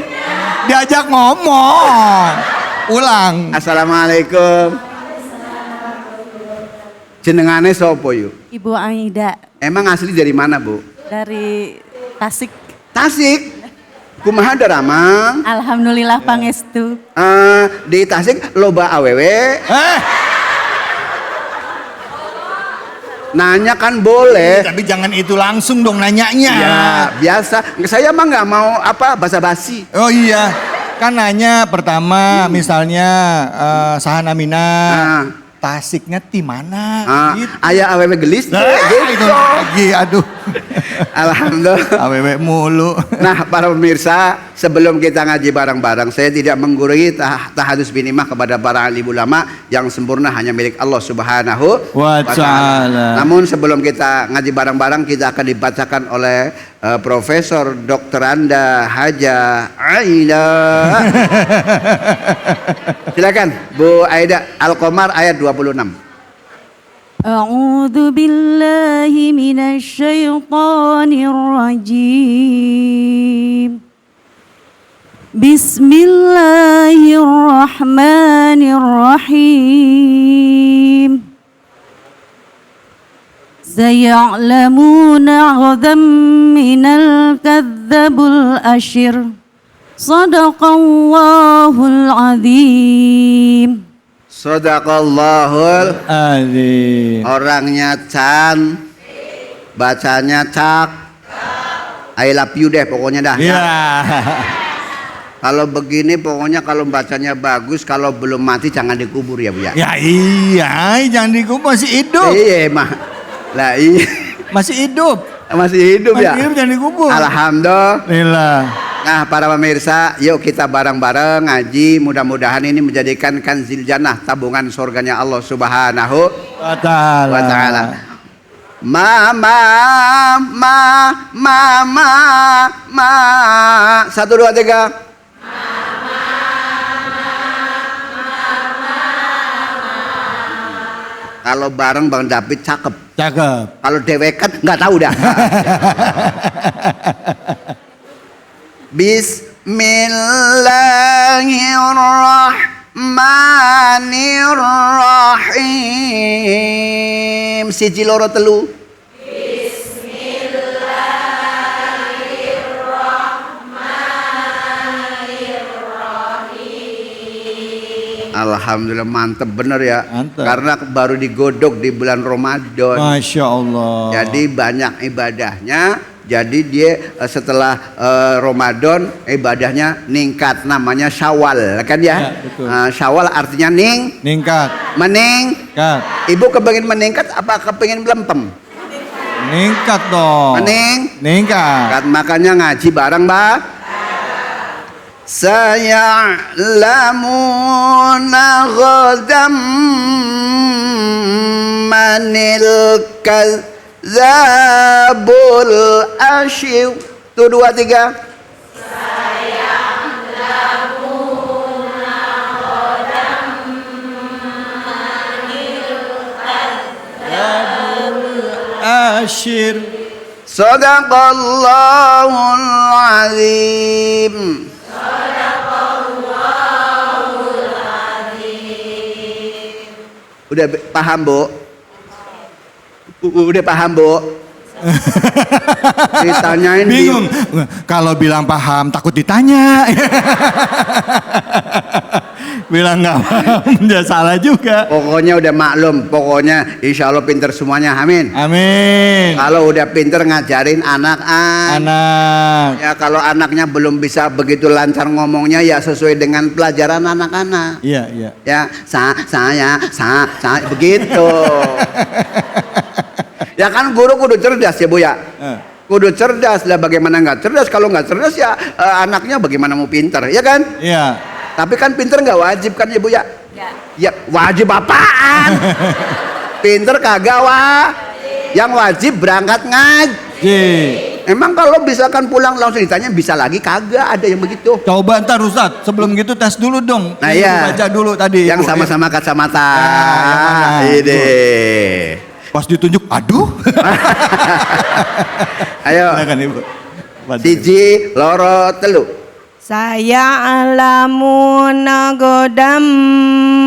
Diajak ngomong. Ulang. Assalamualaikum. Jenengane sopo yuk? Ibu Aida. Emang asli dari mana Bu? Dari Tasik. Tasik? Kumaha Daramang? Alhamdulillah pangestu. Di Tasik loba awewe. Nanya kan boleh. Tapi jangan itu langsung dong nanyanya. Ya biasa. Saya mah nggak mau apa basa-basi. Oh iya. Kan nanya pertama misalnya Sahan Amina. Tasiknya di mana? Gitu. Ayah awewe gelis. Nah, gitu. Itu lagi aduh. Alhamdulillah. Awewe mulu. Nah, para pemirsa, sebelum kita ngaji bareng-bareng, saya tidak menggurui tahadus binimah kepada para alim ulama yang sempurna hanya milik Allah Subhanahu Wa ta'ala. Namun sebelum kita ngaji bareng-bareng, kita akan dibacakan oleh Profesor Dr. Anda Haja Aida. Silakan Bu Aida, Al-Qamar ayat 26. أعوذ بالله من الشيطان الرجيم بسم الله الرحمن الرحيم سيعلمون غدا من الكذب الأشر صدق الله العظيم. Sadaqallahul Azim. Orangnya Chan, bacanya Cak. I love you deh pokoknya dah. Ya. Kalau begini pokoknya kalau bacanya bagus, kalau belum mati jangan dikubur ya Bu ya. Ya iya, jangan dikubur, masih hidup. Iya mah. Lah iya. Masih hidup. Masih hidup ya. Masih hidup, jangan dikubur. Alhamdulillah. Nah para pemirsa, yuk kita bareng-bareng ngaji. Mudah-mudahan ini menjadikan kanzil jannah, tabungan surganya Allah Subhanahu Wa ta'ala. wa ta'ala. Mama, ma. 1, 2, 3. Kalau bareng Bang David cakep. Cakep. Kalau dewekan nggak tahu dah. Bismillahirrahmanirrahim. Siji loro telu. Alhamdulillah mantep bener ya. Mantep. Karena baru digodok di bulan Ramadan. Masya Allah. Jadi banyak ibadahnya. Jadi dia setelah Ramadan ibadahnya ningkat, namanya Syawal kan ya? betul. Syawal artinya Ningkat. meningkat. Ibu kepengin meningkat apa kepengin melempem? Ningkat dong. Ningkat. Makanya ngaji bareng Mbak. Sayalamuna ghadam manil kadzabul asyir. Tuh 2, 3. Asyir. Sadaqallahul azim. Udah paham Bu? Udah paham Bu? Ditanyain Bingung. Kalau bilang paham takut ditanya. Bilang nggak paham dia salah juga. Pokoknya udah maklum. Pokoknya insya Allah pinter semuanya. Amin. Amin. Kalau udah pinter ngajarin anak-anak. Ya kalau anaknya belum bisa begitu lancar ngomongnya ya sesuai dengan pelajaran anak-anak. Iya, iya. Ya saya begitu. Ya kan guru kudu cerdas ya Bu ya. Kudu cerdas lah, bagaimana nggak cerdas? Kalau nggak cerdas ya anaknya bagaimana mau pinter, ya kan? Iya. Tapi kan pinter nggak wajib kan ya Bu ya? Ya wajib apaan? Pinter kagak wah. Yang wajib berangkat ngaji. Emang kalau misalkan pulang langsung ditanya bisa lagi kagak, ada yang begitu. Coba ntar Ustadz, sebelum gitu tes dulu dong. Nah iya. Baca dulu tadi. Yang Ibu. sama-sama kacamata. Yang Ide. Pas ditunjuk, aduh. Ayo. Silakan Ibu. Siji, loro, telu. Saya alamuna godam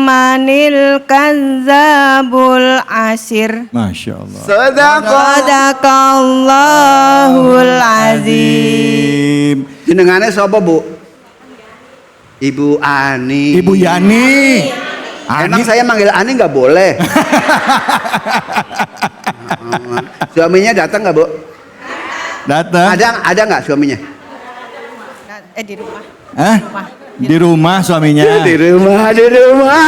manil kadzabul asir. Masya Allah. Sadaqallahul azim. Jenengane sapa Bu? Ibu Ani. Ibu Yani. Emang saya manggil Ani nggak boleh? Suaminya datang nggak Bu? Datang. Ada nggak suaminya? Di rumah. Hah? Di rumah suaminya. Di rumah. Alhamdulillah.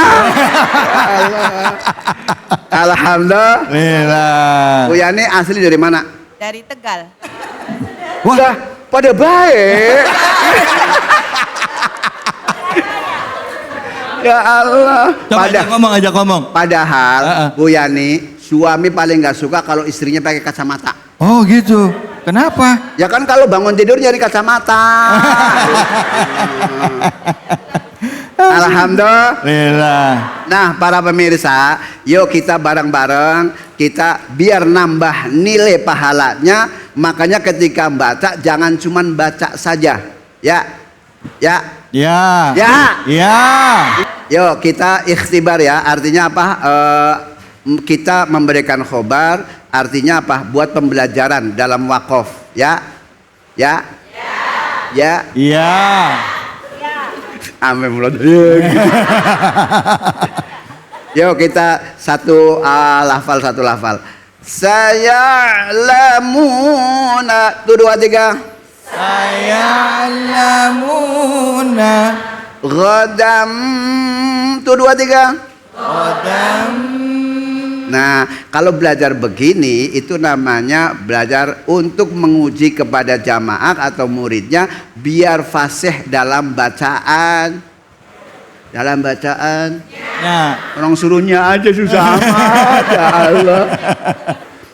Alhamdulillah. Bu Yani asli dari mana? dari Tegal. Wah, pada baik. Ya Allah. Coba ajak ngomong. Padahal Bu Yani, suami paling nggak suka kalau istrinya pakai kacamata. Oh gitu. Kenapa? Ya kan kalau bangun tidur nyari kacamata. Alhamdulillah. Nah, para pemirsa, yuk kita bareng-bareng kita biar nambah nilai pahalanya. Makanya ketika baca jangan cuman baca saja. Ya. Yuk kita ikhtibar ya. Artinya apa? Kita memberikan khobar. Artinya apa? Buat pembelajaran dalam wakaf. Ya. Amin. Yuk kita satu lafal. Saya lamuna. 1, 2, 3. Saya lamuna. Ghodam. 1, 2, 3. Qadam. Nah, kalau belajar begini itu namanya belajar untuk menguji kepada jamaah atau muridnya biar fasih dalam bacaan. Ya. Orang suruhnya aja susah amat. Ya Allah.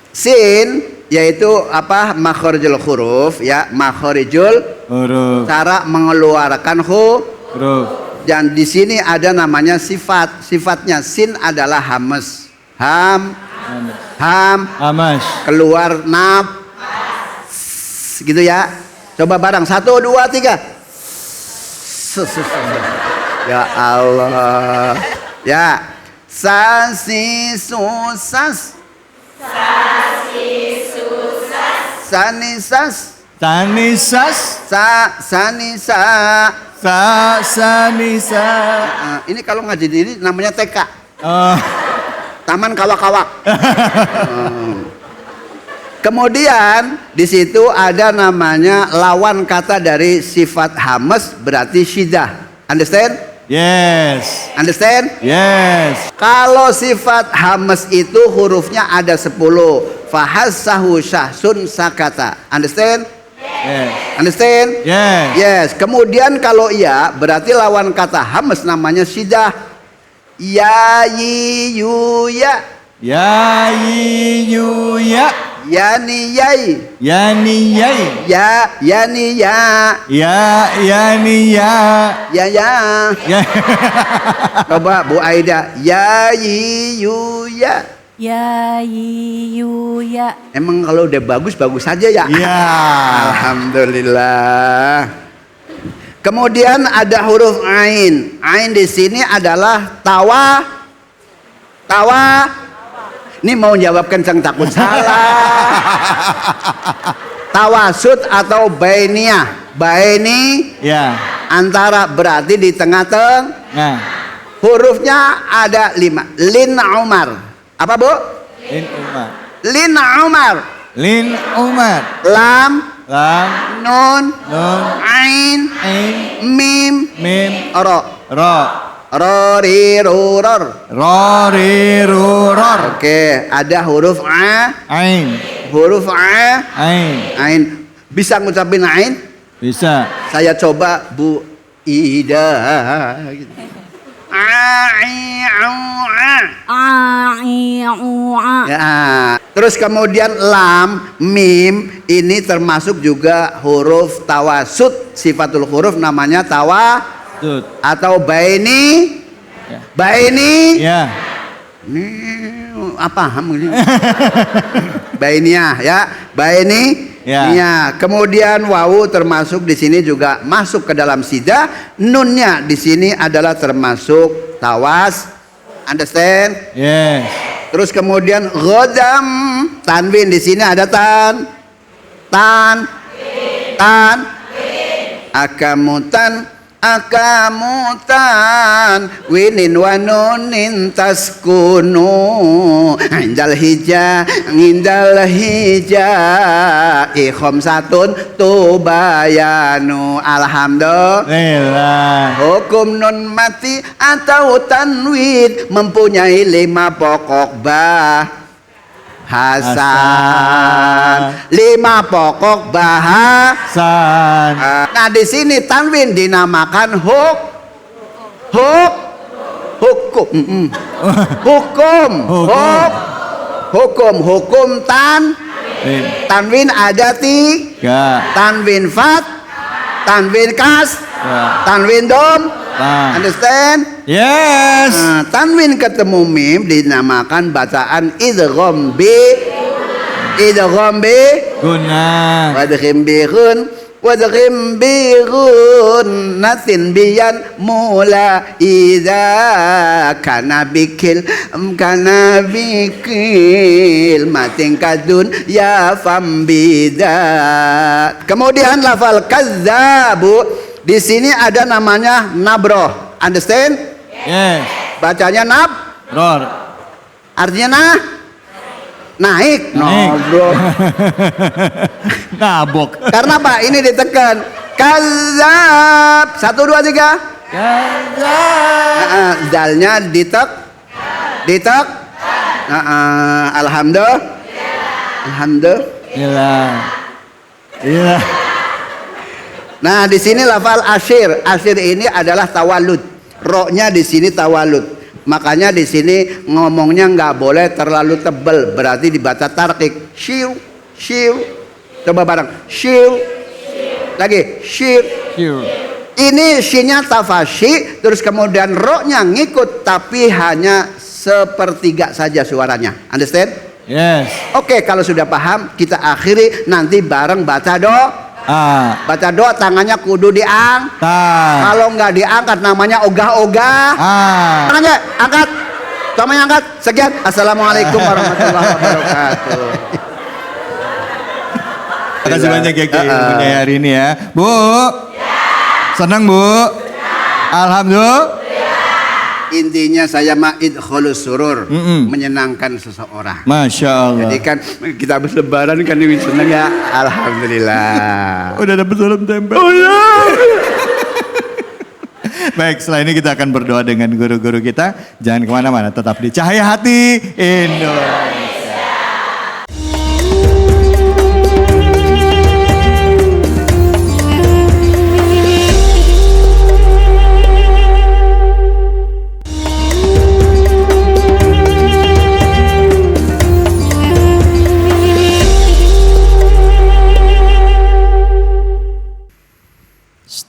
Sin yaitu apa? Makharijul huruf ya, makharijul Huruf. cara mengeluarkan huruf. Dan di sini ada namanya sifat. Sifatnya sin adalah hamas. Hamas. Keluar gitu ya. Coba bareng 1, 2, 3. Ya Allah. Ya. Sasi susas. Sanisas. Sanisa. Sanisa. Ini kalau ngaji ini namanya TK. Oh. Taman kawak-kawak. Kemudian di situ ada namanya lawan kata dari sifat hamas berarti syidah. Understand? Yes. Understand? Yes. Kalau sifat hamas itu hurufnya ada 10. Fahassahu syahsun sakata. Understand? Yes. Understand? Yes. Yes. Kemudian kalau iya berarti lawan kata hamas namanya syidah. Ya yi yu ya. Ya yi yu ya. Ya ni yai. Ya ni yai. Ya ni ya. Ya ni ya. Ya. Ya. Coba Bu Aida. Ya yi yu ya. Ya yu ya. Emang kalau udah bagus saja ya. Ya. Alhamdulillah. Kemudian ada huruf ain. Ain di sini adalah tawa. Ini mau jawab kencang takut salah. Tawasud atau bainiyah. Baini Ya. antara berarti di tengah-tengah. Nah. Hurufnya ada 5. Lin Umar. Apa Bu? Lin Umar. Lin Umar. Lin Umar. Lam. Lam. Nun. Ain. Mim. Ro. Ri ru ror. Ri ru ror. Oke, ada huruf a. Ain. Huruf a. Ain. Bisa ngucapin ain? Bisa. Saya coba Bu Ida. Ya. Terus kemudian lam, mim ini termasuk juga huruf tawasud. Sifatul huruf namanya tawasud atau baini. Ya. Baini. Ya. Ini apa ini? Bainiyah ya. Baini. Ya. Kemudian wawu termasuk di sini juga masuk ke dalam sida. Nunnya di sini adalah termasuk tawas. Understand? Yes. Terus kemudian ghodam, tanwin di sini ada tan. Akamutan winin wa nunin taskunu indal hija khamsatun tubayanu. Alhamdulillah. Hukum nun mati atau tanwin mempunyai 5 pokok Hasan. 5 pokok bahasa. Nah, di sini tanwin dinamakan hukum. Hukum tanwin ada 3. Tanwin fat, tanwin kas, tanwin dom. Understand? Yes. Tanwin ketemu mim dinamakan bacaan idgham Guna. wadghim bighun natin biyan mula idza kana bikil mating kadun ya fam bidat. Kemudian lafal kazzabu di sini ada namanya nabroh. Understand? Yes. Bacanya Ror. artinya naik. Nabroh. Nabok. Karena Pak ini ditekan. Kazab. 1, 2, 3. Kazab. Dalnya ditek. Alhamdulillah. Iya. Nah, di sini lafal asyir. Asyir ini adalah tawalud. Roknya di sini tawalud. Makanya di sini ngomongnya nggak boleh terlalu tebel. Berarti dibaca tarkik. Shiu. Coba bareng. Shiu. Lagi. Shiu. Ini shinya tafashi, terus kemudian roknya ngikut, tapi hanya sepertiga saja suaranya. Understand? Yes. Oke, kalau sudah paham, kita akhiri nanti bareng baca Baca doa tangannya kudu diangkat. Kalau nggak diangkat namanya ogah-ogah. Tangannya angkat. Tangannya angkat. Sekian. Assalamualaikum warahmatullahi wabarakatuh. Terima kasih banyak ya ilmunya hari ini ya. Bu. Senang Bu? Alhamdulillah. Intinya saya idkhulus surur, menyenangkan seseorang. Masya Allah. Jadi kan kita habis lebaran kan ini senang ya. Alhamdulillah. Udah dapet salam tempel. Oh ya. Baik, setelah ini kita akan berdoa dengan guru-guru kita. Jangan kemana-mana, tetap di Cahaya Hati Indonesia.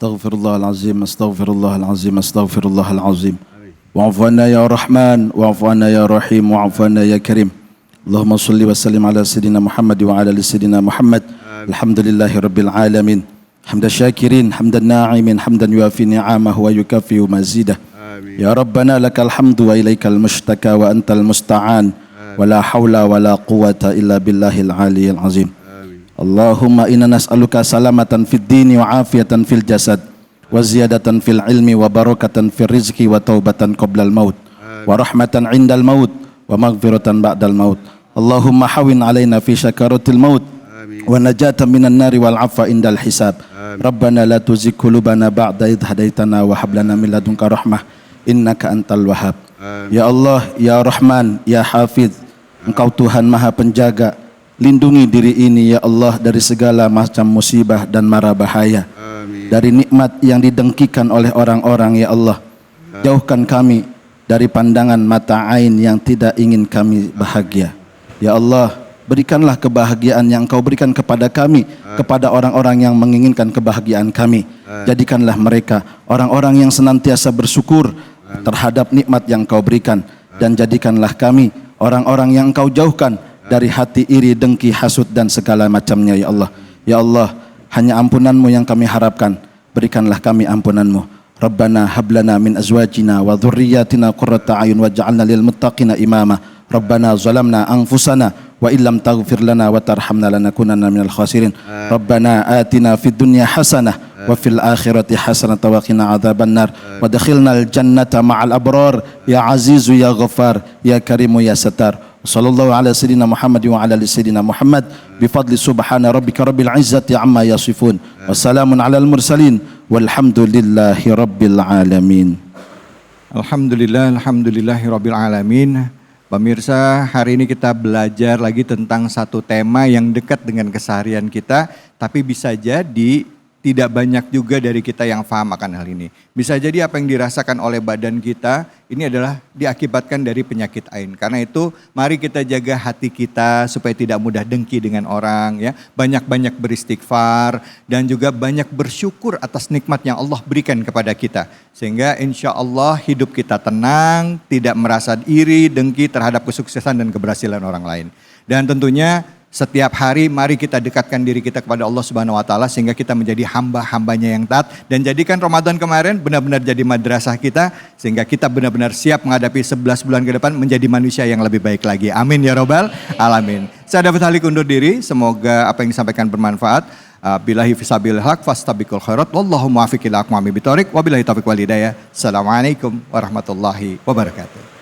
Astaghfirullahalazim, astaghfirullahalazim, astaghfirullahalazim. Wa'fu anna ya Rahman, wa'fu anna ya Rahim, wa'fu anna ya Karim. Allahumma salli wa sallim ala Sayyidina Muhammad wa ala Sayyidina Muhammad. Alhamdulillahi Rabbil Alamin. Hamdan syakirin, hamdan na'imin, hamdan yuafi ni'amahu wa yukafi'u mazidah. Ya Rabbana lakal hamdu wa ilaikal mushtaka wa antal musta'an. Wa la hawla wa la quwata illa billahil aliyyil azim. Allahumma inna nas'aluka salamatan fid dini wa afiyatan fil jasad wa ziyadatan fil ilmi wa barakatan fil rizki wa taubatan qoblal maut wa rahmatan indal maut wa maghfiratan ba'dal maut. Allahumma hawin alaina fi syakaratil maut wa najatan minan nari wal afa indal hisab. Rabbana la tuzigh qulubana ba'da idh hadaitana wa hab lana min ladunka rahmah innaka antal wahhab. Ya Allah, ya Rahman, ya Hafidz, Engkau Tuhan Maha Penjaga. Lindungi diri ini ya Allah dari segala macam musibah dan mara bahaya. Dari nikmat yang didengkikan oleh orang-orang ya Allah. Jauhkan kami dari pandangan mata ain yang tidak ingin kami bahagia. Ya Allah, berikanlah kebahagiaan yang Engkau berikan kepada kami, kepada orang-orang yang menginginkan kebahagiaan kami. Jadikanlah mereka orang-orang yang senantiasa bersyukur terhadap nikmat yang Engkau berikan, dan jadikanlah kami orang-orang yang Engkau jauhkan dari hati iri, dengki, hasud dan segala macamnya ya Allah. Ya Allah, hanya ampunan-Mu yang kami harapkan. Berikanlah kami ampunan-Mu. Rabbana hablana min azwajina wa dhurriyyatina qurrata a'yun waj'alna lil muttaqina imama. Rabbana zalamna anfusana wa illam taghfir lana wa tarhamna lanakunanna minal khasirin. Rabbana atina fid dunya hasanah wa fil akhirati hasanah wa qina adzabannar wa adkhilnal jannata ma'al abrar ya azizu ya ghaffar ya karimu ya satar. Sallallahu ala sayyidina Muhammad wa ala sayyidina Muhammad bifadli subhana rabbika rabbil izzati amma yasifun. Wassalamun alal mursalin walhamdulillahi rabbil alamin. Alhamdulillah, alhamdulillahi rabbil alamin. Pemirsa, hari ini kita belajar lagi tentang satu tema yang dekat dengan keseharian kita, tapi bisa jadi tidak banyak juga dari kita yang paham akan hal ini. Bisa jadi apa yang dirasakan oleh badan kita ini adalah diakibatkan dari penyakit ain. Karena itu mari kita jaga hati kita supaya tidak mudah dengki dengan orang, ya. Banyak-banyak beristighfar dan juga banyak bersyukur atas nikmat yang Allah berikan kepada kita. Sehingga insya Allah hidup kita tenang, tidak merasa iri, dengki terhadap kesuksesan dan keberhasilan orang lain. Dan tentunya setiap hari mari kita dekatkan diri kita kepada Allah Subhanahu wa taala sehingga kita menjadi hamba-hambanya yang taat, dan jadikan Ramadan kemarin benar-benar jadi madrasah kita sehingga kita benar-benar siap menghadapi 11 bulan ke depan menjadi manusia yang lebih baik lagi. Amin ya robbal alamin. Saya David Halik undur diri, semoga apa yang disampaikan bermanfaat. Billahi fisabil haq fastabiqul khairat wallahu muwaffiq ila aqwamit thoriq wabillahi taufiq wal hidayah. Assalamualaikum warahmatullahi wabarakatuh.